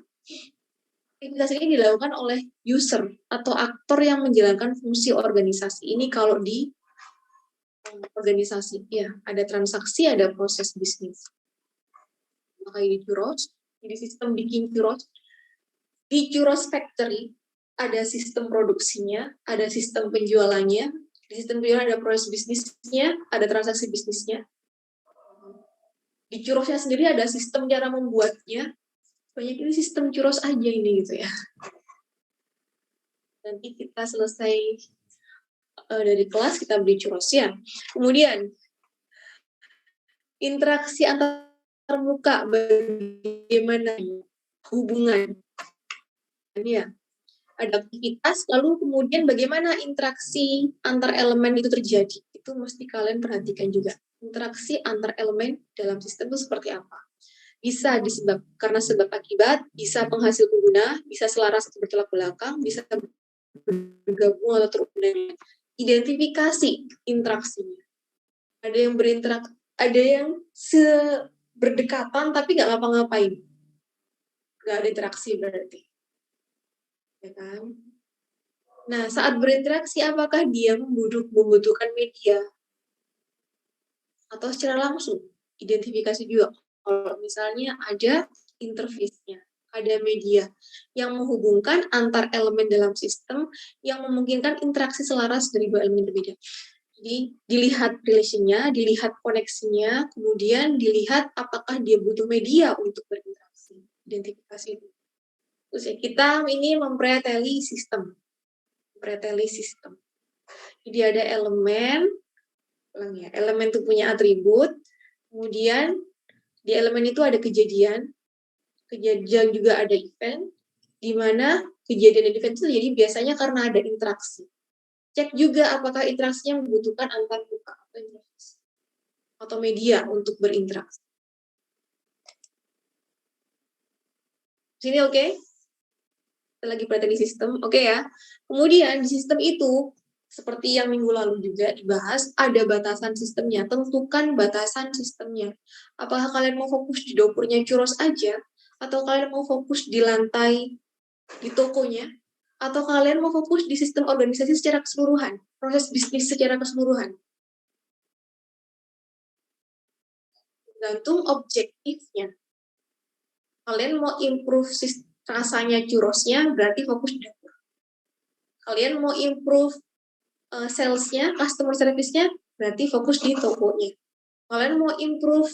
aktivitas ini dilakukan oleh user atau aktor yang menjalankan fungsi organisasi. Ini kalau di organisasi, ya, ada transaksi, ada proses bisnis. Maka di churros, di sistem bikin churros, di churros factory, ada sistem produksinya, ada sistem penjualannya, di sistem penjualan ada proses bisnisnya, ada transaksi bisnisnya. Di churrosnya sendiri ada sistem cara membuatnya. Banyak ini sistem churros aja ini gitu ya. Nanti kita selesai dari kelas, kita beli churros ya. Kemudian, interaksi antar muka, bagaimana hubungan. Ya. Ada aktivitas, lalu kemudian bagaimana interaksi antar elemen itu terjadi. Itu mesti kalian perhatikan juga. Interaksi antar elemen dalam sistem itu seperti apa. Bisa karena sebab akibat, bisa penghasil pengguna, bisa selaras atau bertolak belakang, bisa bergabung atau terhubung. Identifikasi interaksinya. Ada yang ada yang berdekatan tapi nggak ngapa-ngapain. Nggak ada interaksi berarti. Ya kan? Nah, saat berinteraksi, apakah dia membutuhkan media? Atau secara langsung, identifikasi juga. Kalau misalnya ada interface-nya, ada media yang menghubungkan antar elemen dalam sistem yang memungkinkan interaksi selaras dari dua elemen berbeda. Jadi, dilihat relation-nya, dilihat koneksinya, kemudian dilihat apakah dia butuh media untuk berinteraksi. Identifikasi itu. Terus ya, kita ini mempreteli sistem. Jadi ada elemen itu punya atribut, kemudian di elemen itu ada kejadian juga ada event, di mana kejadian dan event itu jadi biasanya karena ada interaksi. Cek juga apakah interaksinya membutuhkan antar muka atau media untuk berinteraksi. Sini oke? Kita lagi perhatian sistem, oke ya. Kemudian di sistem itu, seperti yang minggu lalu juga dibahas, ada batasan sistemnya. Tentukan batasan sistemnya. Apakah kalian mau fokus di dapurnya churros aja, atau kalian mau fokus di lantai di tokonya, atau kalian mau fokus di sistem organisasi secara keseluruhan, proses bisnis secara keseluruhan. Tergantung objektifnya. Kalian mau improve rasanya churrosnya, berarti fokus di dapur. Kalian mau improve sales-nya, customer service-nya, berarti fokus di tokonya. Kalian mau improve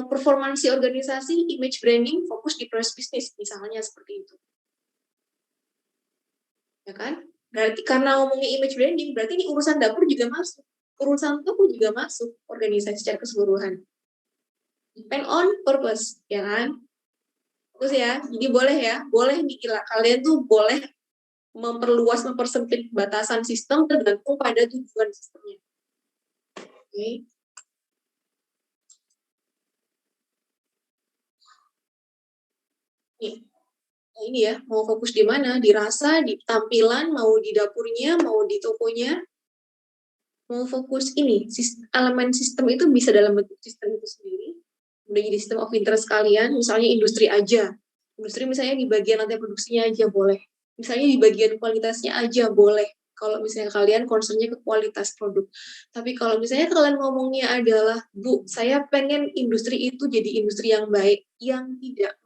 performansi organisasi, image branding, fokus di proses bisnis, misalnya seperti itu. ya kan? Berarti karena ngomongnya image branding, berarti ini urusan dapur juga masuk, urusan toko juga masuk, organisasi secara keseluruhan. Depend on purpose, ya kan? Terus ya, jadi boleh nih kalian tuh boleh mempersempit batasan sistem tergantung pada tujuan sistemnya. Oke. Nah, ini ya, mau fokus di mana? Di rasa, di tampilan, mau di dapurnya, mau di tokonya. Mau fokus ini, elemen sistem itu bisa dalam bentuk sistem itu sendiri. Udah jadi sistem of interest kalian, misalnya industri aja. Industri misalnya di bagian lantai produksinya aja boleh. Misalnya di bagian kualitasnya aja boleh. Kalau misalnya kalian concernnya ke kualitas produk. Tapi kalau misalnya kalian ngomongnya adalah, Bu, saya pengen industri itu jadi industri yang baik, yang tidak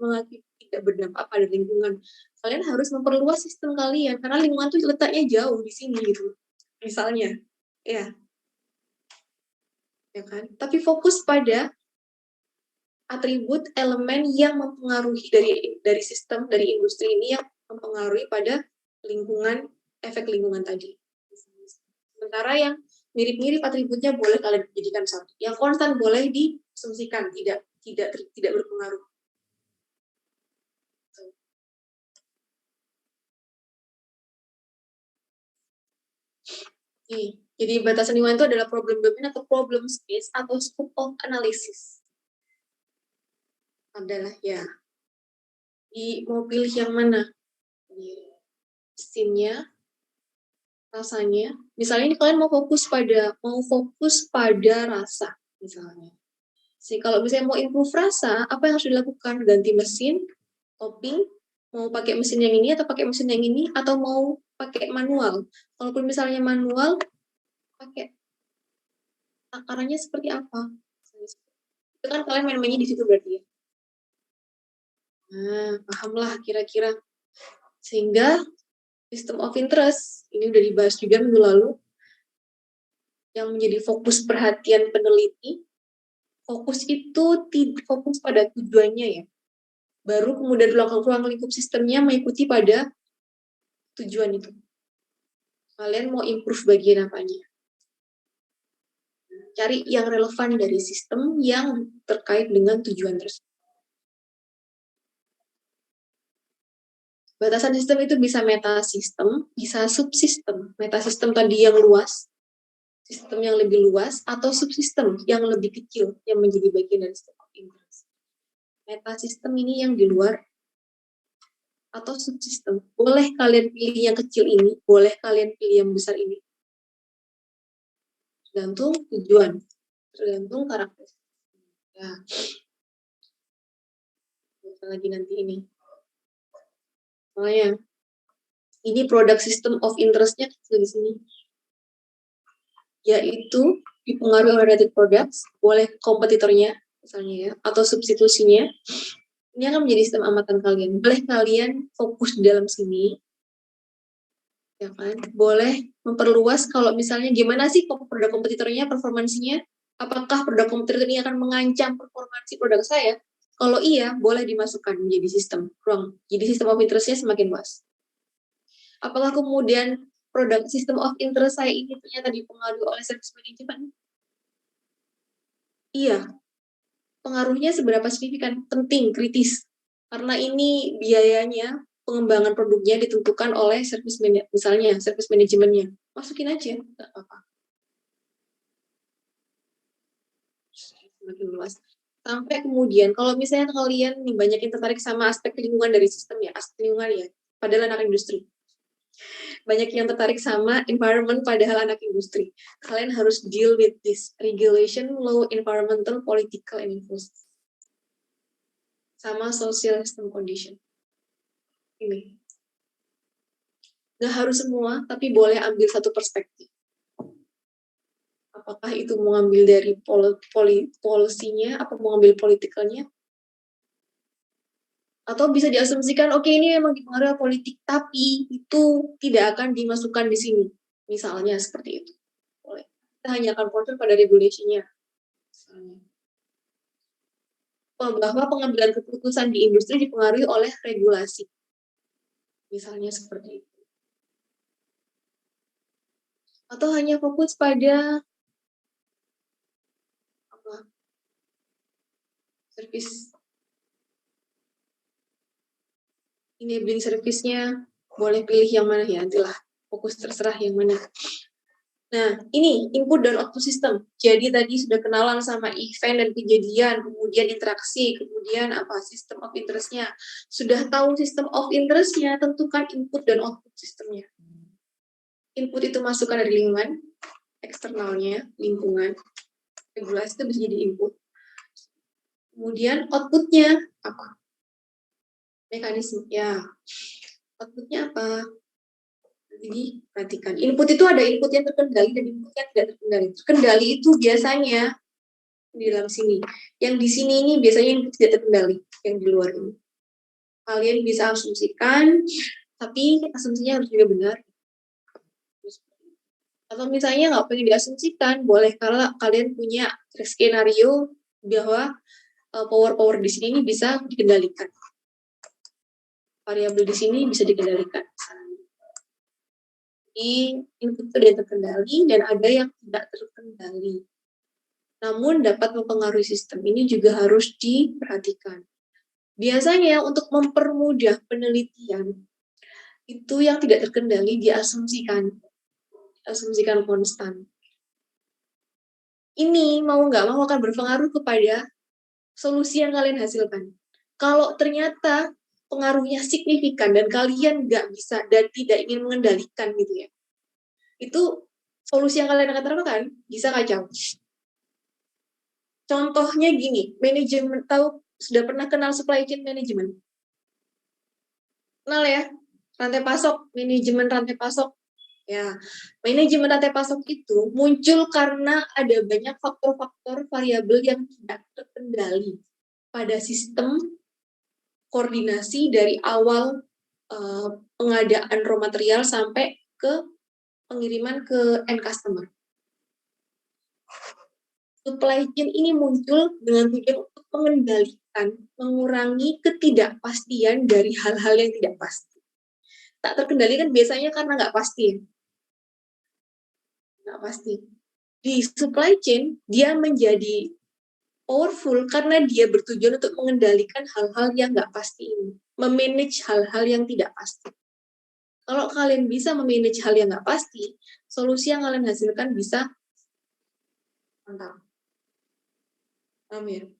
berdampak pada lingkungan. Kalian harus memperluas sistem kalian, karena lingkungan itu letaknya jauh di sini gitu. Misalnya, ya kan? Tapi fokus pada atribut elemen yang mempengaruhi dari sistem, dari industri ini yang mempengaruhi pada lingkungan, efek lingkungan tadi. Sementara yang mirip-mirip atributnya boleh kalian jadikan satu. Yang konstan boleh diasumsikan, tidak berpengaruh. Jadi batasan lingkungan itu adalah problem domain atau problem space atau scope of analysis. Adalah ya. Mau pilih yang mana? Mesinnya, rasanya. Misalnya ini kalian mau fokus pada rasa, misalnya. Jadi kalau misalnya mau improve rasa, apa yang harus dilakukan? Ganti mesin, topping, mau pakai mesin yang ini atau pakai mesin yang ini, atau mau pakai manual. Kalaupun misalnya manual, pakai takarannya seperti apa? Itu kan kalian main-mainnya di situ berarti ya. Nah, pahamlah kira-kira. Sehingga system of interest, ini udah dibahas juga minggu lalu, yang menjadi fokus perhatian peneliti, fokus itu fokus pada tujuannya ya. Baru kemudian ruang lingkup sistemnya mengikuti pada tujuan itu. Kalian mau improve bagian apanya? Cari yang relevan dari sistem yang terkait dengan tujuan tersebut. Batasan sistem itu bisa metasistem, bisa subsistem. Metasistem tadi yang luas, sistem yang lebih luas, atau subsistem yang lebih kecil, yang menjadi bagian dari sistem of interest. Metasistem ini yang di luar, atau subsistem. Boleh kalian pilih yang kecil ini, boleh kalian pilih yang besar ini. Tergantung tujuan, tergantung karakter. Ya. Lagi nanti ini. Makanya, ini product system of interest-nya di sini. Yaitu dipengaruhi oleh related products, boleh kompetitornya, misalnya ya, atau substitusinya. Ini akan menjadi sistem amatan kalian. Boleh kalian fokus di dalam sini, ya kan? Boleh memperluas kalau misalnya gimana sih produk kompetitornya, performansinya? Apakah produk kompetitor ini akan mengancam performansi produk saya? Kalau iya, boleh dimasukkan menjadi sistem ruang. Jadi sistem of interest-nya semakin luas. Apakah kemudian produk system of interest saya ini ternyata dipengaruhi oleh service management? Iya. Pengaruhnya seberapa signifikan? Penting, kritis. Karena ini biayanya, pengembangan produknya ditentukan oleh misalnya service manajemennya. Masukin aja, nggak apa-apa. Semakin luas. Sampai kemudian, kalau misalnya kalian nih banyak yang tertarik sama aspek lingkungan dari sistem ya, aspek lingkungan ya, padahal anak industri. Banyak yang tertarik sama environment padahal anak industri. Kalian harus deal with this regulation, law, environmental, political, and enforcement. Sama social system condition. Ini. Nggak harus semua, tapi boleh ambil satu perspektif. Apakah itu mau ambil dari polisinya, apa mau ambil politikalnya? Atau bisa diasumsikan, oke, ini memang dipengaruhi politik, tapi itu tidak akan dimasukkan di sini. Misalnya seperti itu. Boleh. Kita hanya akan concern pada regulasinya. Bahwa pengambilan keputusan di industri dipengaruhi oleh regulasi. Misalnya seperti itu. Atau hanya fokus pada apa? Service enabling service-nya, boleh pilih yang mana ya, nantilah fokus terserah yang mana. Nah, ini input dan output system. Jadi tadi sudah kenalan sama event dan kejadian, kemudian interaksi, kemudian apa system of interest-nya. Sudah tahu system of interest-nya, tentukan input dan output sistemnya. Input itu masukan dari lingkungan, eksternalnya, lingkungan, regulasi itu bisa jadi input. Kemudian output-nya apa? Mekanisme, ya. Output-nya apa? Jadi perhatikan, input itu ada input yang terkendali dan input yang tidak terkendali. Terkendali itu biasanya di dalam sini. Yang di sini ini biasanya input tidak terkendali, yang di luar ini. Kalian bisa asumsikan, tapi asumsinya harus juga benar. Atau misalnya nggak pengen diasumsikan, boleh kalau kalian punya skenario bahwa power-power di sini ini bisa dikendalikan. Variabel di sini bisa dikendalikan. Jadi input itu ada yang terkendali dan ada yang tidak terkendali. Namun dapat mempengaruhi sistem ini juga harus diperhatikan. Biasanya untuk mempermudah penelitian, itu yang tidak terkendali diasumsikan konstan. Ini mau nggak mau akan berpengaruh kepada solusi yang kalian hasilkan. Kalau ternyata pengaruhnya signifikan dan kalian nggak bisa dan tidak ingin mengendalikan gitu ya, itu solusi yang kalian akan terapkan bisa kacau. Contohnya gini, manajemen, tahu sudah pernah kenal supply chain management? Kenal ya? Rantai pasok, manajemen rantai pasok. Ya, manajemen rantai pasok itu muncul karena ada banyak faktor-faktor variabel yang tidak terkendali pada sistem koordinasi dari awal pengadaan raw material sampai ke pengiriman ke end customer. Supply chain ini muncul dengan tujuan untuk mengendalikan, mengurangi ketidakpastian dari hal-hal yang tidak pasti. Tak terkendali kan biasanya karena nggak pasti. Nggak pasti. Di supply chain, dia menjadi powerful karena dia bertujuan untuk mengendalikan hal-hal yang nggak pasti ini. Memanage hal-hal yang tidak pasti. Kalau kalian bisa memanage hal yang nggak pasti, solusi yang kalian hasilkan bisa mantap. Amin.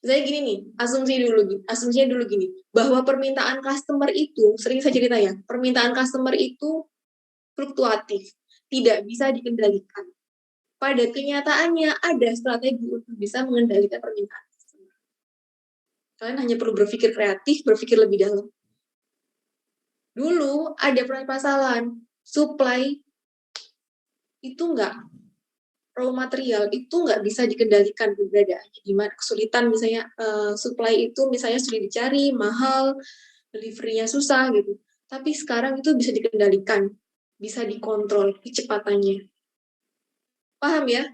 Saya gini nih, asumsinya dulu gini, bahwa permintaan customer itu, sering saya cerita ya, permintaan customer itu fluktuatif, tidak bisa dikendalikan. Pada kenyataannya ada strategi untuk bisa mengendalikan permintaan customer. Kalian hanya perlu berpikir kreatif, berpikir lebih dalam. Dulu ada permasalahan, supply itu raw material itu nggak bisa dikendalikan keberadaannya. Gimana kesulitan misalnya supply itu misalnya sulit dicari, mahal, delivery-nya susah gitu. Tapi sekarang itu bisa dikendalikan, bisa dikontrol kecepatannya. Paham ya?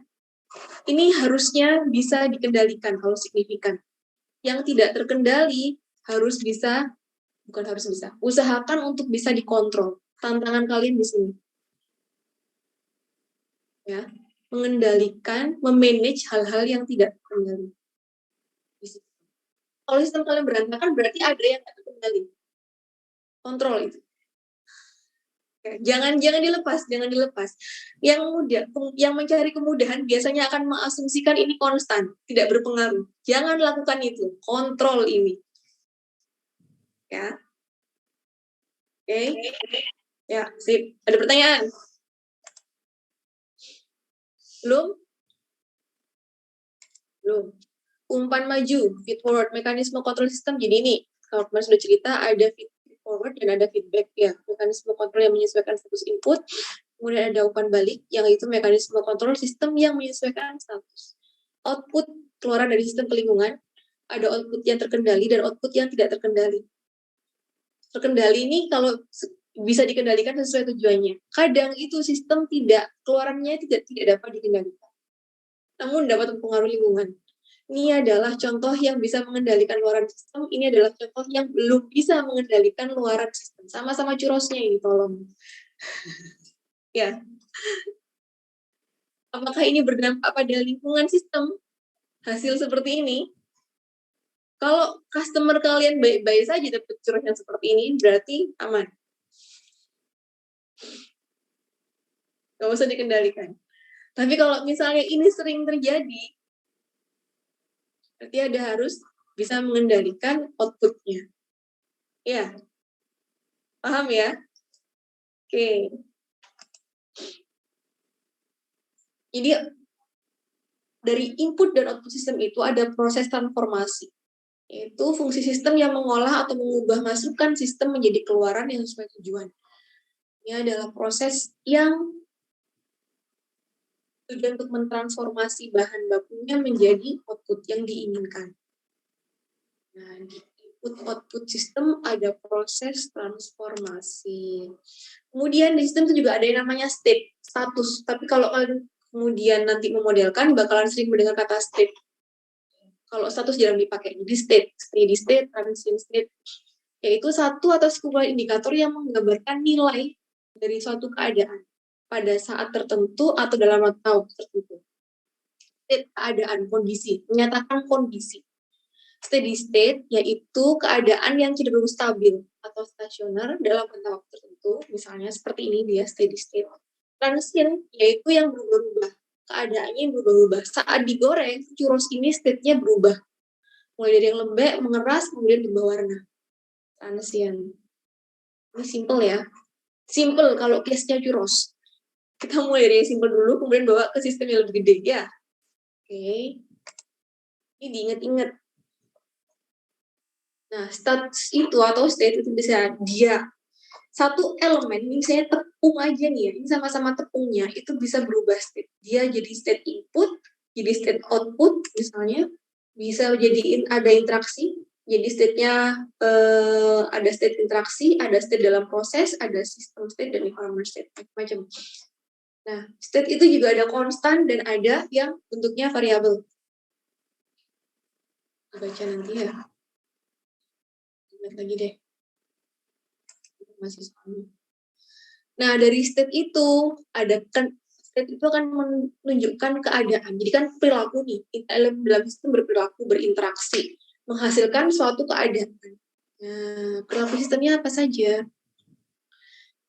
Ini harusnya bisa dikendalikan kalau signifikan. Yang tidak terkendali usahakan untuk bisa dikontrol. Tantangan kalian di sini. Ya. Mengendalikan, memanage hal-hal yang tidak terkendali. Kalau sistem kalian berantakan, berarti ada yang tidak terkendali. Kontrol itu. Oke, jangan dilepas. Yang mencari kemudahan biasanya akan mengasumsikan ini konstan, tidak berpengaruh. Jangan lakukan itu. Kontrol ini. Ya. Oke. Ya, sip. Ada pertanyaan? Belum? Umpan maju, feed forward, mekanisme kontrol sistem. Jadi ini, kalau kemarin sudah cerita, ada feed forward dan ada feedback ya. Mekanisme kontrol yang menyesuaikan status input, kemudian ada umpan balik, yang itu mekanisme kontrol sistem yang menyesuaikan status. Output keluaran dari sistem ke lingkungan, ada output yang terkendali dan output yang tidak terkendali. Terkendali ini kalau bisa dikendalikan sesuai tujuannya. Kadang itu sistem keluarannya tidak dapat dikendalikan, namun dapat mempengaruhi lingkungan. Ini adalah contoh yang bisa mengendalikan luaran sistem, ini adalah contoh yang belum bisa mengendalikan luaran sistem. Sama-sama curosnya ini, tolong. Ya. Apakah ini berdampak pada lingkungan sistem? Hasil seperti ini. Kalau customer kalian baik-baik saja dapat curhat yang seperti ini, berarti aman. Gak usah dikendalikan. Tapi kalau misalnya ini sering terjadi, berarti ada harus bisa mengendalikan output-nya. Ya, paham ya? Oke. Jadi dari input dan output sistem itu ada proses transformasi, yaitu fungsi sistem yang mengolah atau mengubah masukan sistem menjadi keluaran yang sesuai tujuan. Ini adalah proses yang tujuan untuk mentransformasi bahan bakunya menjadi output yang diinginkan. Nah, di input-output sistem ada proses transformasi. Kemudian di sistem itu juga ada yang namanya state, status. Tapi kalau kalian kemudian nanti memodelkan, bakalan sering mendengar kata state. Kalau status jarang dipakai. Jadi state, steady state, transient state, yaitu satu atau sekumpulan indikator yang menggambarkan nilai dari suatu keadaan pada saat tertentu atau dalam waktu tertentu. State, keadaan, kondisi, menyatakan kondisi. Steady state yaitu keadaan yang cenderung stabil atau stasioner dalam rentang waktu tertentu, misalnya seperti ini dia steady state. Transient yaitu yang berubah-ubah, keadaannya yang berubah-ubah. Saat digoreng, churros ini state-nya berubah. Mulai dari yang lembek, mengeras, kemudian berubah warna. Transient. Ini simple ya. Simple kalau case-nya churros. Kita mulai dari yang simple dulu, kemudian bawa ke sistem yang lebih gede. Ya. Oke. Ini diingat-ingat. Nah, status itu atau state itu bisa dia satu elemen, misalnya tepung aja nih ya, ini sama-sama tepungnya, itu bisa berubah state. Dia jadi state input, jadi state output, misalnya, bisa jadi ada interaksi, jadi state-nya ada state interaksi, ada state dalam proses, ada system state, dan environment state, macam-macam. Nah, state itu juga ada konstan dan ada yang bentuknya variabel. Baca nanti ya. Lihat lagi deh. Masih sama. Nah, dari state itu ada state itu akan menunjukkan keadaan. Jadi kan perilaku nih, dalam sistem berperilaku, berinteraksi, menghasilkan suatu keadaan. Nah, perilaku sistemnya apa saja?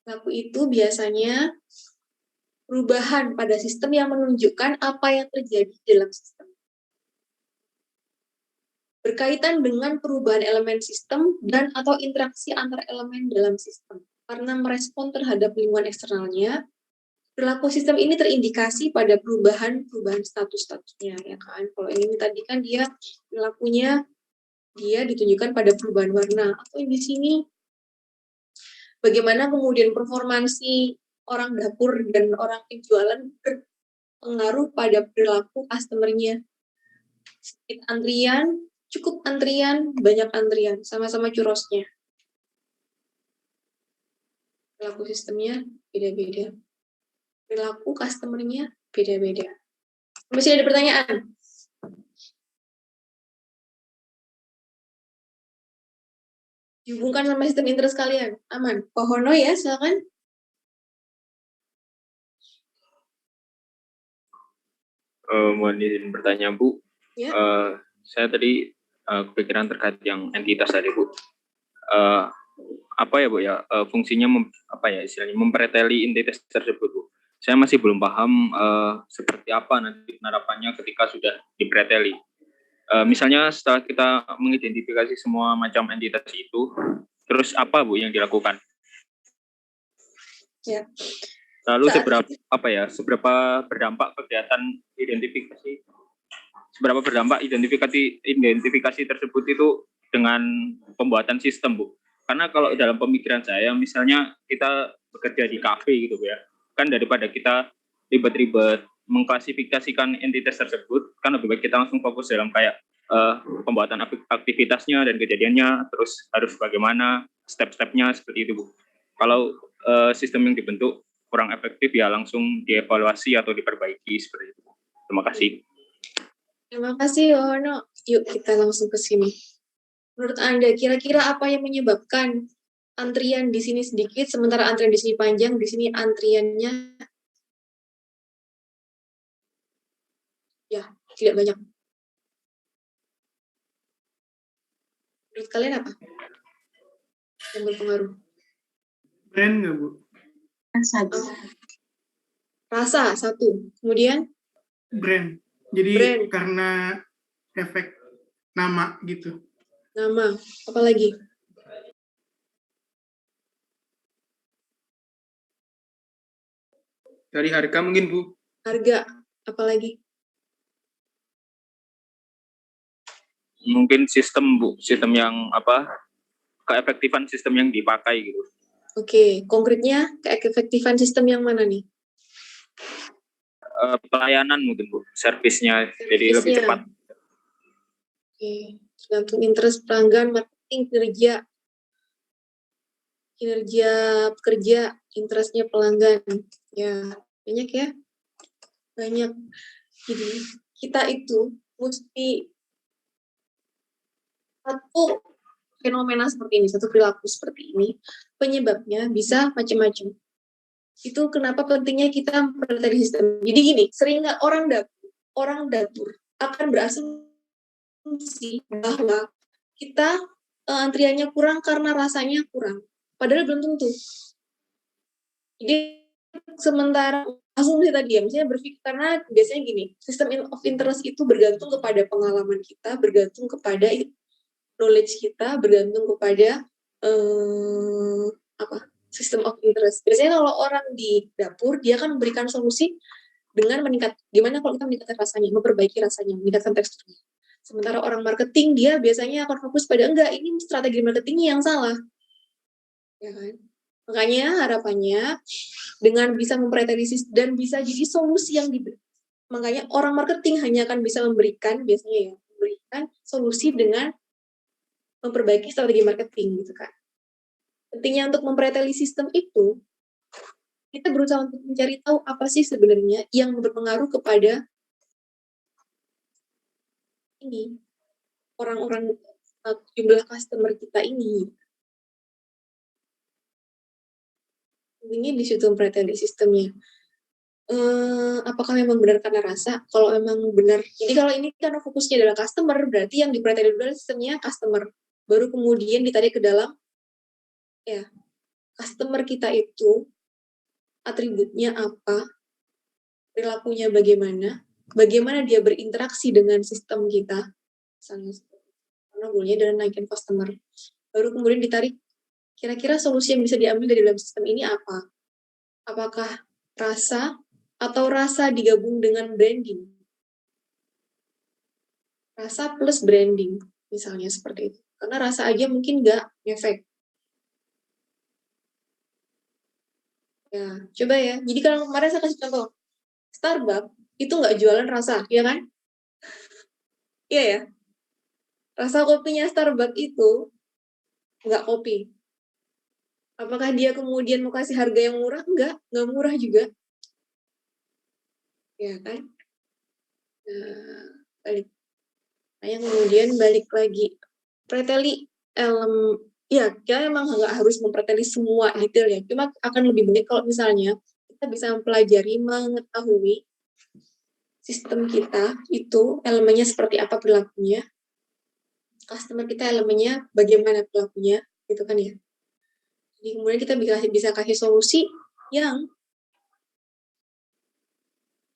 Perilaku itu biasanya perubahan pada sistem yang menunjukkan apa yang terjadi dalam sistem. Berkaitan dengan perubahan elemen sistem dan atau interaksi antar elemen dalam sistem. Karena merespon terhadap lingkungan eksternalnya, perilaku sistem ini terindikasi pada perubahan status-statusnya, ya kan? Kalau ini tadi kan dia perilakunya dia ditunjukkan pada perubahan warna, atau di sini bagaimana kemudian performansi orang dapur dan orang penjualan berpengaruh pada perilaku customer-nya. Sedikit antrian, cukup antrian, banyak antrian, sama-sama churrosnya. Perilaku sistemnya beda-beda. Perilaku customer-nya beda-beda. Masih ada pertanyaan? Dihubungkan sama sistem interest kalian. Aman. Pak Hono ya, silakan. Mohon izin bertanya, Bu. Ya. Saya tadi kepikiran terkait yang entitas tadi, Bu. Apa ya, Bu ya? Fungsinya istilahnya mempreteli entitas tersebut, Bu. Saya masih belum paham seperti apa nanti penerapannya ketika sudah dipreteli. Misalnya setelah kita mengidentifikasi semua macam entitas itu, terus apa, Bu, yang dilakukan? Ya. Lalu seberapa berdampak kegiatan identifikasi? Seberapa berdampak identifikasi tersebut itu dengan pembuatan sistem, Bu? Karena kalau dalam pemikiran saya, misalnya kita bekerja di kafe gitu, Bu ya, kan daripada kita ribet-ribet mengklasifikasikan entitas tersebut, kan lebih baik kita langsung fokus dalam kayak pembuatan aktivitasnya dan kejadiannya, terus harus bagaimana step-stepnya seperti itu, Bu. Kalau sistem yang dibentuk kurang efektif, ya langsung dievaluasi atau diperbaiki seperti itu. Terima kasih. Terima kasih, Hono. Yuk kita langsung ke sini. Menurut Anda, kira-kira apa yang menyebabkan antrian di sini sedikit, sementara antrian di sini panjang, di sini antriannya Ya, tidak banyak. Menurut kalian apa yang berpengaruh? Brand nggak, Bu? Rasa, satu. Kemudian Brand. Jadi brand, karena efek nama gitu. nama, apalagi? Dari harga mungkin, Bu. Harga, apalagi? Mungkin sistem, Bu. Sistem yang keefektifan sistem yang dipakai gitu. Oke, konkretnya keefektifan sistem yang mana nih? Pelayanan mungkin, Bu. Servisnya jadi lebih Servisnya. cepat. Oke, tergantung interest pelanggan, marketing, kinerja pekerja, interestnya pelanggan. Ya, banyak ya. Banyak. Jadi, kita itu mesti satu fenomena seperti ini, satu perilaku seperti ini, penyebabnya bisa macam-macam. Itu kenapa pentingnya kita mempelajari sistem. Jadi gini, sering nggak orang dapur akan berasumsi bahwa kita antriannya kurang karena rasanya kurang. Padahal belum tentu. Jadi sementara asumsi tadi ya, misalnya berpikir, karena biasanya gini, sistem of interest itu bergantung kepada pengalaman kita, bergantung kepada knowledge kita, bergantung kepada system of interest. Biasanya kalau orang di dapur, dia akan memberikan solusi dengan gimana kalau kita meningkatkan rasanya, memperbaiki rasanya, meningkatkan teksturnya. Sementara orang marketing, dia biasanya akan fokus pada, enggak, ini strategi marketingnya yang salah. Ya kan? Makanya harapannya, dengan bisa memprioritisasi dan bisa jadi solusi yang diberi. Makanya orang marketing hanya akan bisa memberikan, biasanya ya, memberikan solusi dengan memperbaiki strategi marketing gitu kan. Pentingnya untuk mempreteli sistem itu, kita berusaha untuk mencari tahu apa sih sebenarnya yang berpengaruh kepada ini, orang-orang, jumlah customer kita ini. Pentingnya di situ mempreteli sistemnya. Apakah memang benar karena rasa? Kalau memang benar, jadi kalau ini karena fokusnya adalah customer, berarti yang dipreteli dulu adalah sistemnya customer. Baru kemudian ditarik ke dalam, ya, customer kita itu atributnya apa, perilakunya bagaimana dia berinteraksi dengan sistem kita, misalnya, karena goalnya adalah naikin customer. Baru kemudian ditarik, kira-kira solusi yang bisa diambil dari dalam sistem ini apa? Apakah rasa, atau rasa digabung dengan branding? Rasa plus branding, misalnya seperti itu. Karena rasa aja mungkin nggak ngefek. Ya, coba ya. Jadi kalau kemarin saya kasih contoh, Starbucks itu nggak jualan rasa, ya kan? Iya ya. Rasa kopinya Starbucks itu nggak kopi. Apakah dia kemudian mau kasih harga yang murah? Nggak murah juga. Ya kan? Nah, balik. Nah, yang kemudian balik lagi. Preteli ya, kita memang nggak harus mempreteli semua detail ya. Cuma akan lebih baik kalau misalnya kita bisa mempelajari, mengetahui sistem kita itu elemennya seperti apa perilakunya, customer kita elemennya bagaimana perilakunya, gitu kan ya. Jadi kemudian kita bisa kasih solusi yang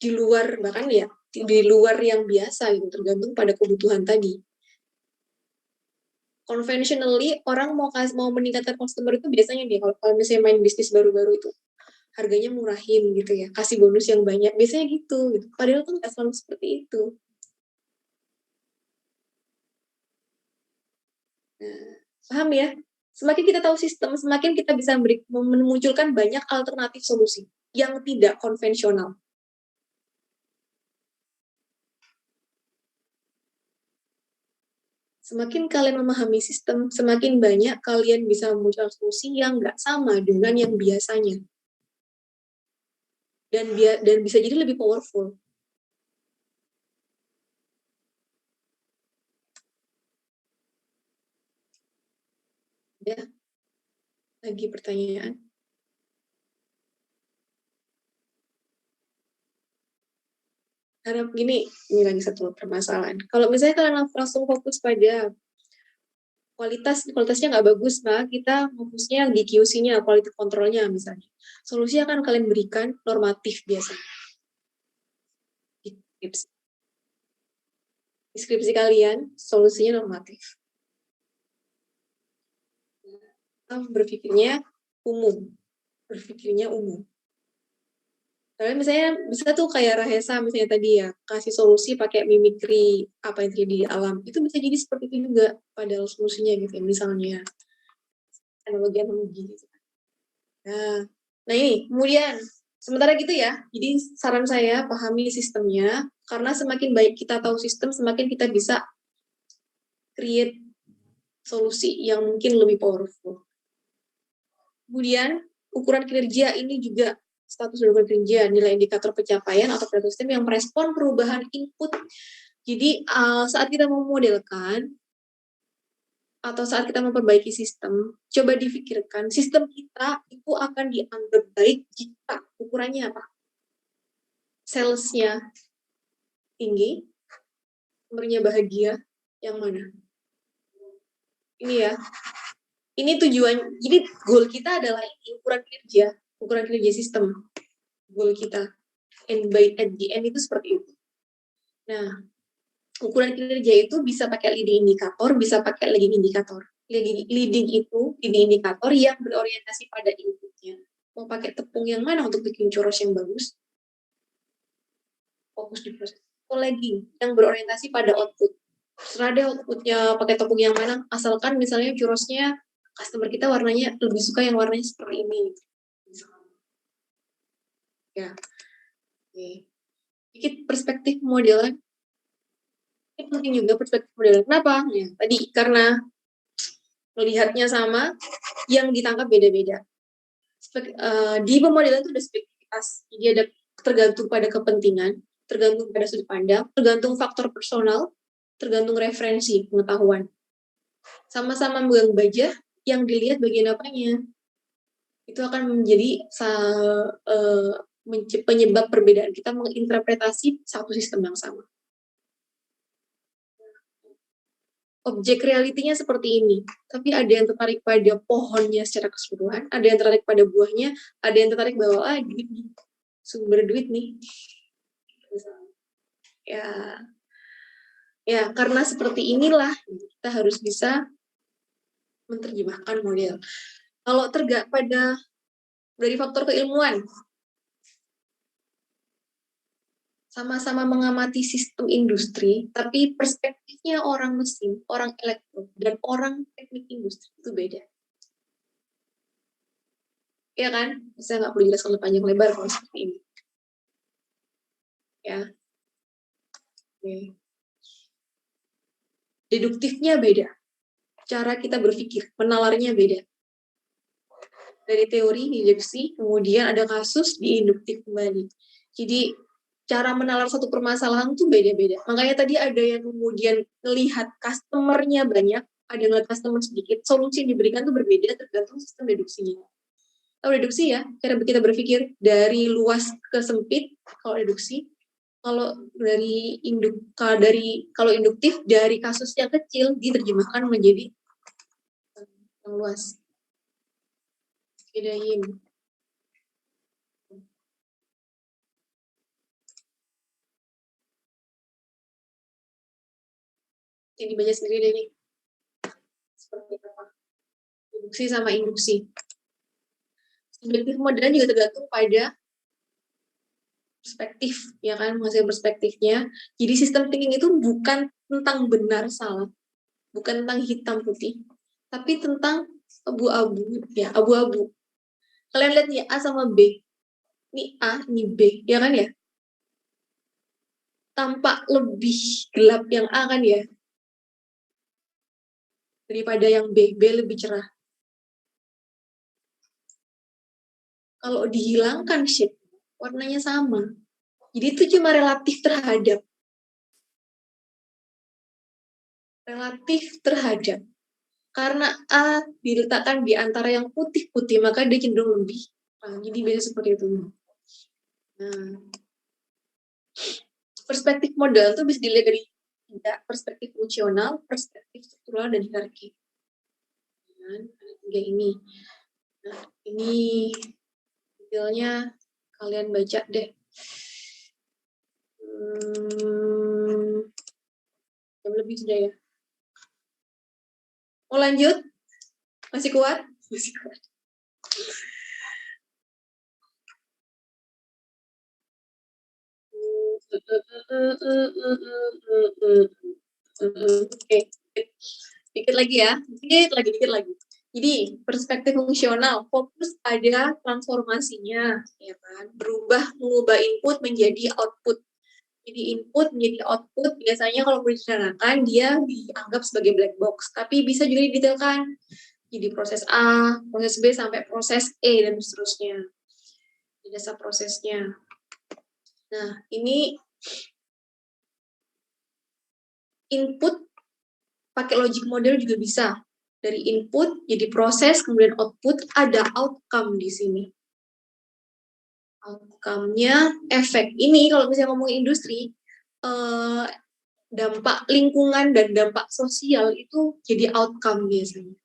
di luar, bahkan ya di luar yang biasa gitu, tergantung pada kebutuhan tadi. Conventionally orang mau meningkatkan customer itu biasanya nih, kalau misalnya main bisnis baru-baru itu harganya murahin gitu ya, kasih bonus yang banyak, biasanya gitu. Padahal kan nggak selalu seperti itu. Nah, paham ya? Semakin kita tahu sistem, semakin kita bisa memunculkan banyak alternatif solusi yang tidak konvensional. Semakin kalian memahami sistem, semakin banyak kalian bisa memunculkan solusi yang nggak sama dengan yang biasanya. Dan bisa jadi lebih powerful. Ya, lagi pertanyaan. Harap ini lagi satu permasalahan. Kalau misalnya kalian langsung fokus pada kualitasnya nggak bagus, Pak, kita fokusnya di QC-nya, quality control-nya misalnya. Solusi akan kalian berikan normatif biasanya. Deskripsi kalian, solusinya normatif. Berpikirnya umum. Kalian misalnya bisa tuh kayak Rahesa misalnya tadi ya, kasih solusi pakai mimikri apa yang terjadi di alam. Itu bisa jadi seperti itu juga padahal solusinya gitu ya, misalnya analogi gitu. Nah ini kemudian sementara gitu ya, jadi saran saya pahami sistemnya, karena semakin baik kita tahu sistem, semakin kita bisa create solusi yang mungkin lebih powerful. Kemudian ukuran kinerja ini juga status ukuran kinerja, nilai indikator pencapaian atau operating system yang merespon perubahan input. Jadi saat kita memodelkan atau saat kita memperbaiki sistem, coba difikirkan sistem kita itu akan dianggap baik jika ukurannya apa? Salesnya tinggi, nomornya bahagia, yang mana? Ini ya. Ini tujuan, jadi goal kita adalah ini, ukuran kinerja sistem. Goal kita. And by at the end itu seperti itu. Nah, ukuran kinerja itu bisa pakai leading indikator, bisa pakai lagging indikator. Leading indikator yang berorientasi pada inputnya. Mau pakai tepung yang mana untuk bikin churros yang bagus? Fokus di proses. Atau lagging yang berorientasi pada output. Serah deh outputnya pakai tepung yang mana, asalkan misalnya churrosnya customer kita warnanya lebih suka yang warnanya seperti ini. Ya. Oke. Dikit perspektif modelan. Ini penting juga perspektif modelan. Kenapa? Ya, tadi karena melihatnya sama, yang ditangkap beda-beda. Di pemodelan itu ada spektivitas. Jadi ada tergantung pada kepentingan, tergantung pada sudut pandang, tergantung faktor personal, tergantung referensi pengetahuan. Sama-sama megang baja, yang dilihat bagian apanya. Itu akan menjadi penyebab perbedaan kita menginterpretasi satu sistem yang sama. Objek realitinya seperti ini, tapi ada yang tertarik pada pohonnya secara keseluruhan, ada yang tertarik pada buahnya, ada yang tertarik bahwa duit nih, sumber duit nih. Ya karena seperti inilah kita harus bisa menerjemahkan model. Kalau pada dari faktor keilmuan, sama-sama mengamati sistem industri, tapi perspektifnya orang mesin, orang elektro, dan orang teknik industri itu beda. Ya kan? Saya nggak perlu jelaskan lebih panjang lebar kalau seperti ini. Ya. Oke. Deduktifnya beda. Cara kita berpikir, menalarnya beda. Dari teori, deduksi, kemudian ada kasus, diinduktif kembali. Jadi, cara menalar satu permasalahan itu beda-beda. Makanya tadi ada yang kemudian melihat customer-nya banyak, ada yang melihat customer sedikit, solusi yang diberikan itu berbeda tergantung sistem deduksinya. Tahu deduksi ya, cara kita berpikir dari luas ke sempit, kalau deduksi. Kalau kalau induktif dari kasus yang kecil diterjemahkan menjadi yang luas. Bedain. Jadi baca sendiri deh nih. Seperti apa? Deduksi sama induksi. Subjektif modelan juga tergantung pada perspektif, ya kan, menghasilkan perspektifnya. Jadi sistem thinking itu bukan tentang benar salah, bukan tentang hitam putih, tapi tentang abu-abu, ya, abu-abu. Kalian lihat nih A sama B, ini A, ini B, ya kan ya? Tampak lebih gelap yang A kan ya, daripada yang B, B lebih cerah. Kalau dihilangkan shade, warnanya sama. Jadi itu cuma relatif terhadap. Karena A diletakkan di antara yang putih-putih, maka dia cenderung lebih. Jadi biasanya seperti itu. Nah, perspektif model itu bisa dilihat dari tiga, perspektif fungsional, perspektif struktural, dan hierarki. Dan ada tiga ini. Nah, ini detailnya kalian baca deh. Jam lebih sudah ya. Mau lanjut? Masih kuat? Masih kuat. Oke, dikit lagi ya, dikit lagi. Jadi perspektif fungsional fokus pada transformasinya, ya kan? Mengubah input menjadi output. Jadi input menjadi output biasanya kalau direncanakan dia dianggap sebagai black box, tapi bisa juga didetailkan. Jadi proses A, proses B sampai proses E dan seterusnya. Di dasar prosesnya. Nah, ini input pakai logic model juga bisa. Dari input jadi proses, kemudian output, ada outcome di sini. Outcome-nya efek. Ini kalau misalnya ngomong industri, dampak lingkungan dan dampak sosial itu jadi outcome biasanya.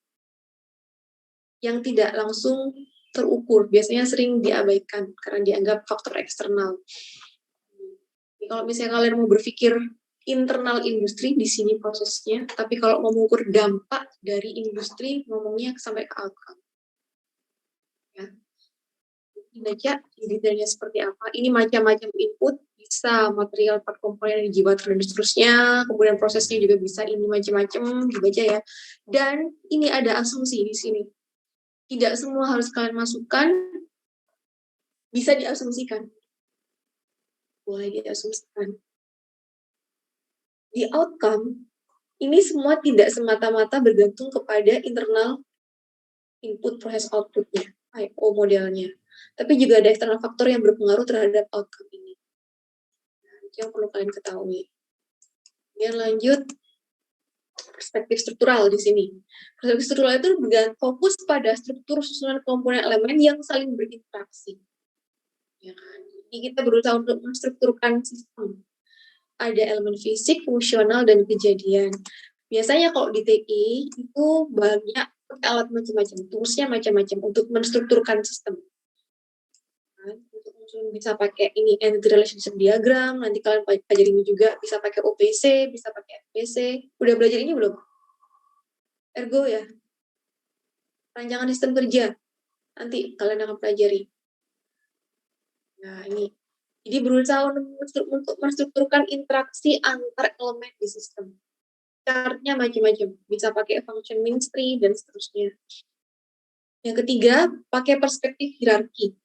Yang tidak langsung terukur, biasanya sering diabaikan karena dianggap faktor eksternal. Jadi kalau misalnya kalian mau berpikir internal industri, di sini prosesnya, tapi kalau mau mengukur dampak dari industri, ngomongnya sampai ke outcome. Ya. Baca detailnya seperti apa. Ini macam-macam input, bisa material part komponen dijiwatkan dan seterusnya, kemudian prosesnya juga bisa ini macam-macam, dibaca ya. Dan ini ada asumsi di sini. Tidak semua harus kalian masukkan, bisa diasumsikan. Boleh diasumsikan. Di outcome, ini semua tidak semata-mata bergantung kepada internal input proses outputnya, I/O modelnya. Tapi juga ada eksternal faktor yang berpengaruh terhadap outcome ini. Nah, itu yang perlu kalian ketahui. Kemudian lanjut, perspektif struktural di sini. Perspektif struktural itu fokus pada struktur susunan komponen elemen yang saling berinteraksi. Ya kan? Jadi kita berusaha untuk menstrukturkan sistem. Ada elemen fisik, fungsional, dan kejadian. Biasanya kalau di TI itu banyak alat macam-macam, toolsnya macam-macam untuk menstrukturkan sistem. Untuk bisa pakai ini entity relationship diagram, nanti kalian pelajari ini juga, bisa pakai OPC, bisa pakai FPC. Udah belajar ini belum? Ergo ya? Rancangan sistem kerja. Nanti kalian akan pelajari. Nah, ini. Jadi berusaha untuk menstrukturkan interaksi antar elemen di sistem. Chartnya macam-macam. Bisa pakai function means tree, dan seterusnya. Yang ketiga, pakai perspektif hierarki.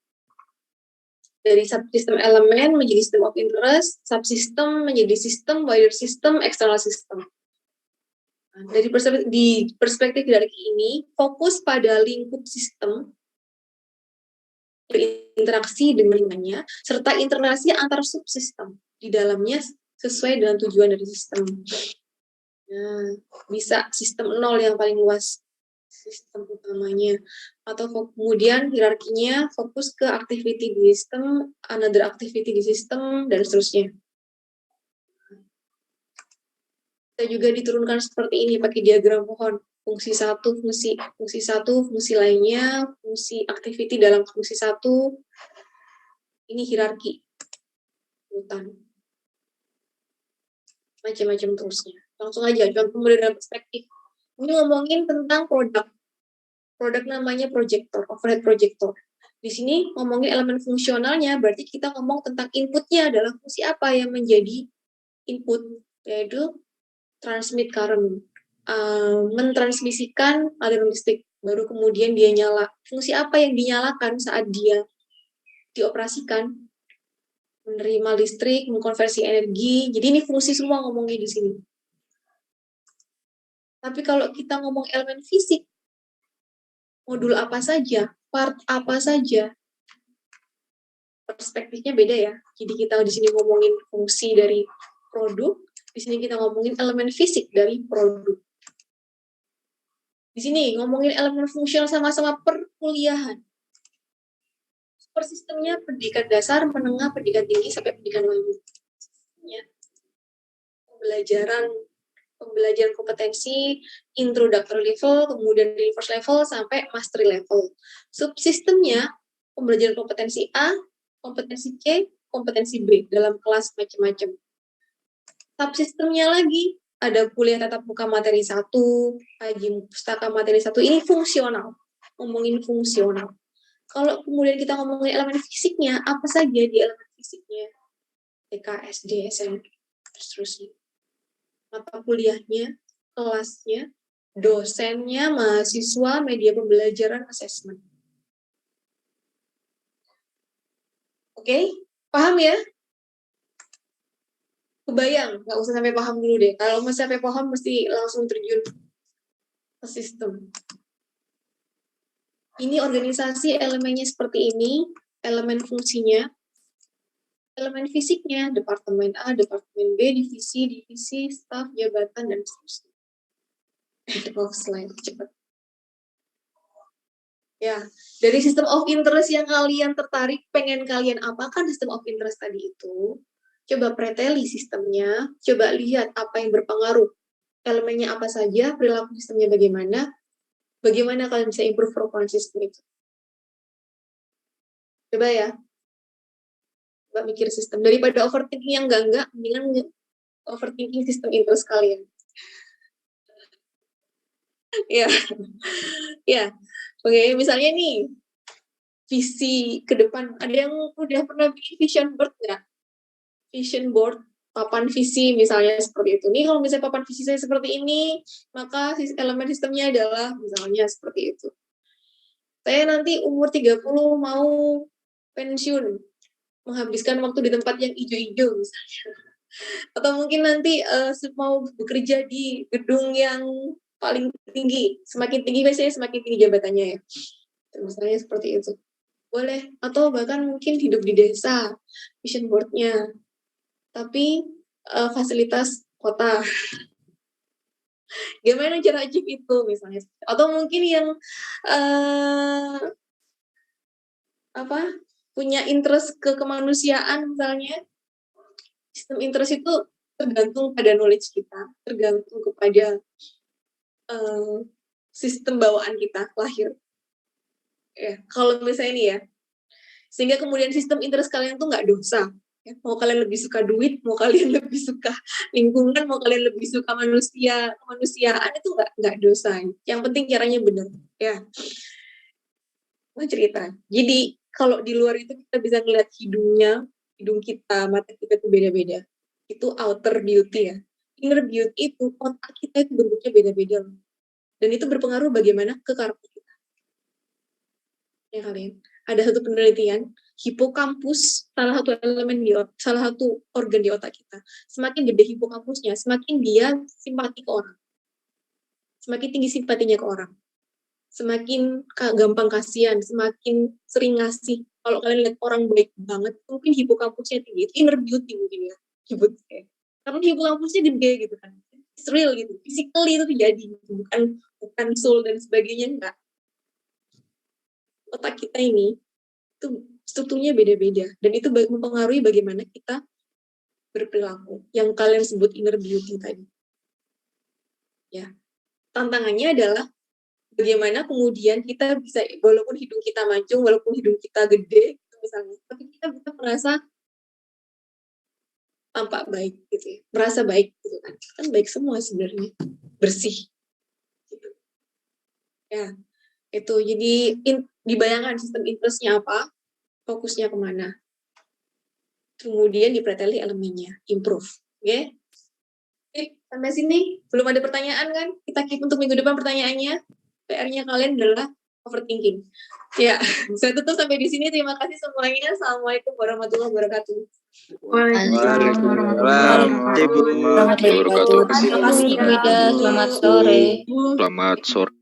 Dari subsistem elemen menjadi system of interest, subsystem menjadi sistem, wider system, external system. Nah, dari perspektif hierarki ini, fokus pada lingkup sistem, berinteraksi dengan lingkungannya, serta interaksi antar subsistem di dalamnya sesuai dengan tujuan dari sistem. Nah, bisa sistem 0 yang paling luas, sistem utamanya, atau kemudian hierarkinya fokus ke activity di sistem, another activity di sistem, dan seterusnya. Kita juga diturunkan seperti ini pakai diagram pohon, fungsi satu, fungsi lainnya, fungsi activity dalam fungsi satu, ini hierarki urutan, macam-macam terusnya. Langsung aja, contoh model perspektif. Ini ngomongin tentang produk namanya projector, overhead projector. Di sini ngomongin elemen fungsionalnya, berarti kita ngomong tentang inputnya adalah fungsi apa yang menjadi input, yaitu transmit current, mentransmisikan aliran listrik, baru kemudian dia nyala. Fungsi apa yang dinyalakan saat dia dioperasikan? Menerima listrik, mengkonversi energi. Jadi ini fungsi semua ngomongnya di sini. Tapi kalau kita ngomong elemen fisik, modul apa saja, part apa saja, perspektifnya beda ya. Jadi kita di sini ngomongin fungsi dari produk, di sini kita ngomongin elemen fisik dari produk. Di sini ngomongin elemen fungsional sama-sama perkuliahan. Persistemnya pendidikan dasar, menengah, pendidikan tinggi, sampai pendidikan lanjut. Ya. pembelajaran kompetensi introductory level, kemudian reverse level sampai mastery level. Subsistemnya pembelajaran kompetensi A, kompetensi C, kompetensi B dalam kelas macam-macam. Subsistemnya lagi ada kuliah tatap muka materi 1, kaji pustaka materi 1, ini fungsional. Ngomongin fungsional. Kalau kemudian kita ngomongin elemen fisiknya, apa saja di elemen fisiknya? TK, SD, SMP, seterusnya. Mata kuliahnya, kelasnya, dosennya, mahasiswa, media pembelajaran, asesmen. Oke, paham ya? Kebayang, nggak usah sampai paham dulu deh. Kalau masih sampai paham, mesti langsung terjun ke sistem. Ini organisasi elemennya seperti ini, elemen fungsinya, elemen fisiknya, departemen A, departemen B, divisi, staf, jabatan, dan seterusnya. Slide, cepat. Ya, dari system of interest yang kalian tertarik, pengen kalian apakan system of interest tadi itu, coba preteli sistemnya, coba lihat apa yang berpengaruh, elemennya apa saja, perilaku sistemnya bagaimana kalian bisa improve performance sistem itu. Coba ya, coba mikir sistem. Daripada overthinking yang enggak, mendingan overthinking sistem interest kalian. Ya, ya. Oke, misalnya nih, visi ke depan, ada yang udah pernah bikin vision board nggak? Vision board, papan visi misalnya seperti itu. Nih kalau misalnya papan visi saya seperti ini, maka elemen sistemnya adalah misalnya seperti itu. Saya nanti umur 30 mau pensiun, menghabiskan waktu di tempat yang hijau-hijau misalnya. Atau mungkin nanti mau bekerja di gedung yang paling tinggi. Semakin tinggi biasanya semakin tinggi jabatannya ya. Misalnya seperti itu. Boleh. Atau bahkan mungkin hidup di desa, vision board-nya. Tapi fasilitas kota. Gimana cara achieve itu misalnya? Atau mungkin yang punya interest ke kemanusiaan misalnya. Sistem interest itu tergantung pada knowledge kita, tergantung kepada sistem bawaan kita lahir. Ya, kalau misalnya ini ya, sehingga kemudian sistem interest kalian tuh nggak dosa. Ya, mau kalian lebih suka duit, mau kalian lebih suka lingkungan, mau kalian lebih suka kemanusiaan itu nggak dosa. Yang penting caranya benar. Ya, mau cerita. Jadi kalau di luar itu kita bisa ngeliat hidung kita, mata kita itu beda-beda. Itu outer beauty ya. Inner beauty itu otak kita itu bentuknya beda-beda. Dan itu berpengaruh bagaimana ke karakter kita. Ya kalian. Ada satu penelitian, hipokampus, salah satu organ di otak kita. Semakin gede hipokampusnya, semakin dia simpati ke orang. Semakin tinggi simpatinya ke orang. Semakin gampang kasihan, semakin sering ngasih. Kalau kalian lihat orang baik banget, mungkin hipokampusnya tinggi. Itu inner beauty mungkin ya. Karena hipokampusnya gede gitu kan. It's real gitu. Physically itu terjadi. Bukan soul dan sebagainya, enggak. Otak kita ini itu strukturnya beda-beda dan itu mempengaruhi bagaimana kita berperilaku yang kalian sebut inner beauty tadi. Ya. Tantangannya adalah bagaimana kemudian kita bisa, walaupun hidung kita mancung, walaupun hidung kita gede gitu misalnya, tapi kita bisa merasa tampak baik gitu ya. Merasa baik gitu kan. Kan baik semua sebenarnya. Bersih. Gitu. Ya. Itu jadi dibayangkan sistem interest-nya apa, fokusnya kemana. Kemudian dipreteli elemennya, improve. Oke? Oke, sampai sini belum ada pertanyaan kan? Kita keep untuk minggu depan pertanyaannya. PR-nya kalian adalah overthinking. Ya, saya tutup sampai di sini. Terima kasih semuanya. Assalamualaikum warahmatullahi wabarakatuh. Waalaikumsalam warahmatullahi wabarakatuh. Terima kasih. Selamat sore. Selamat sore.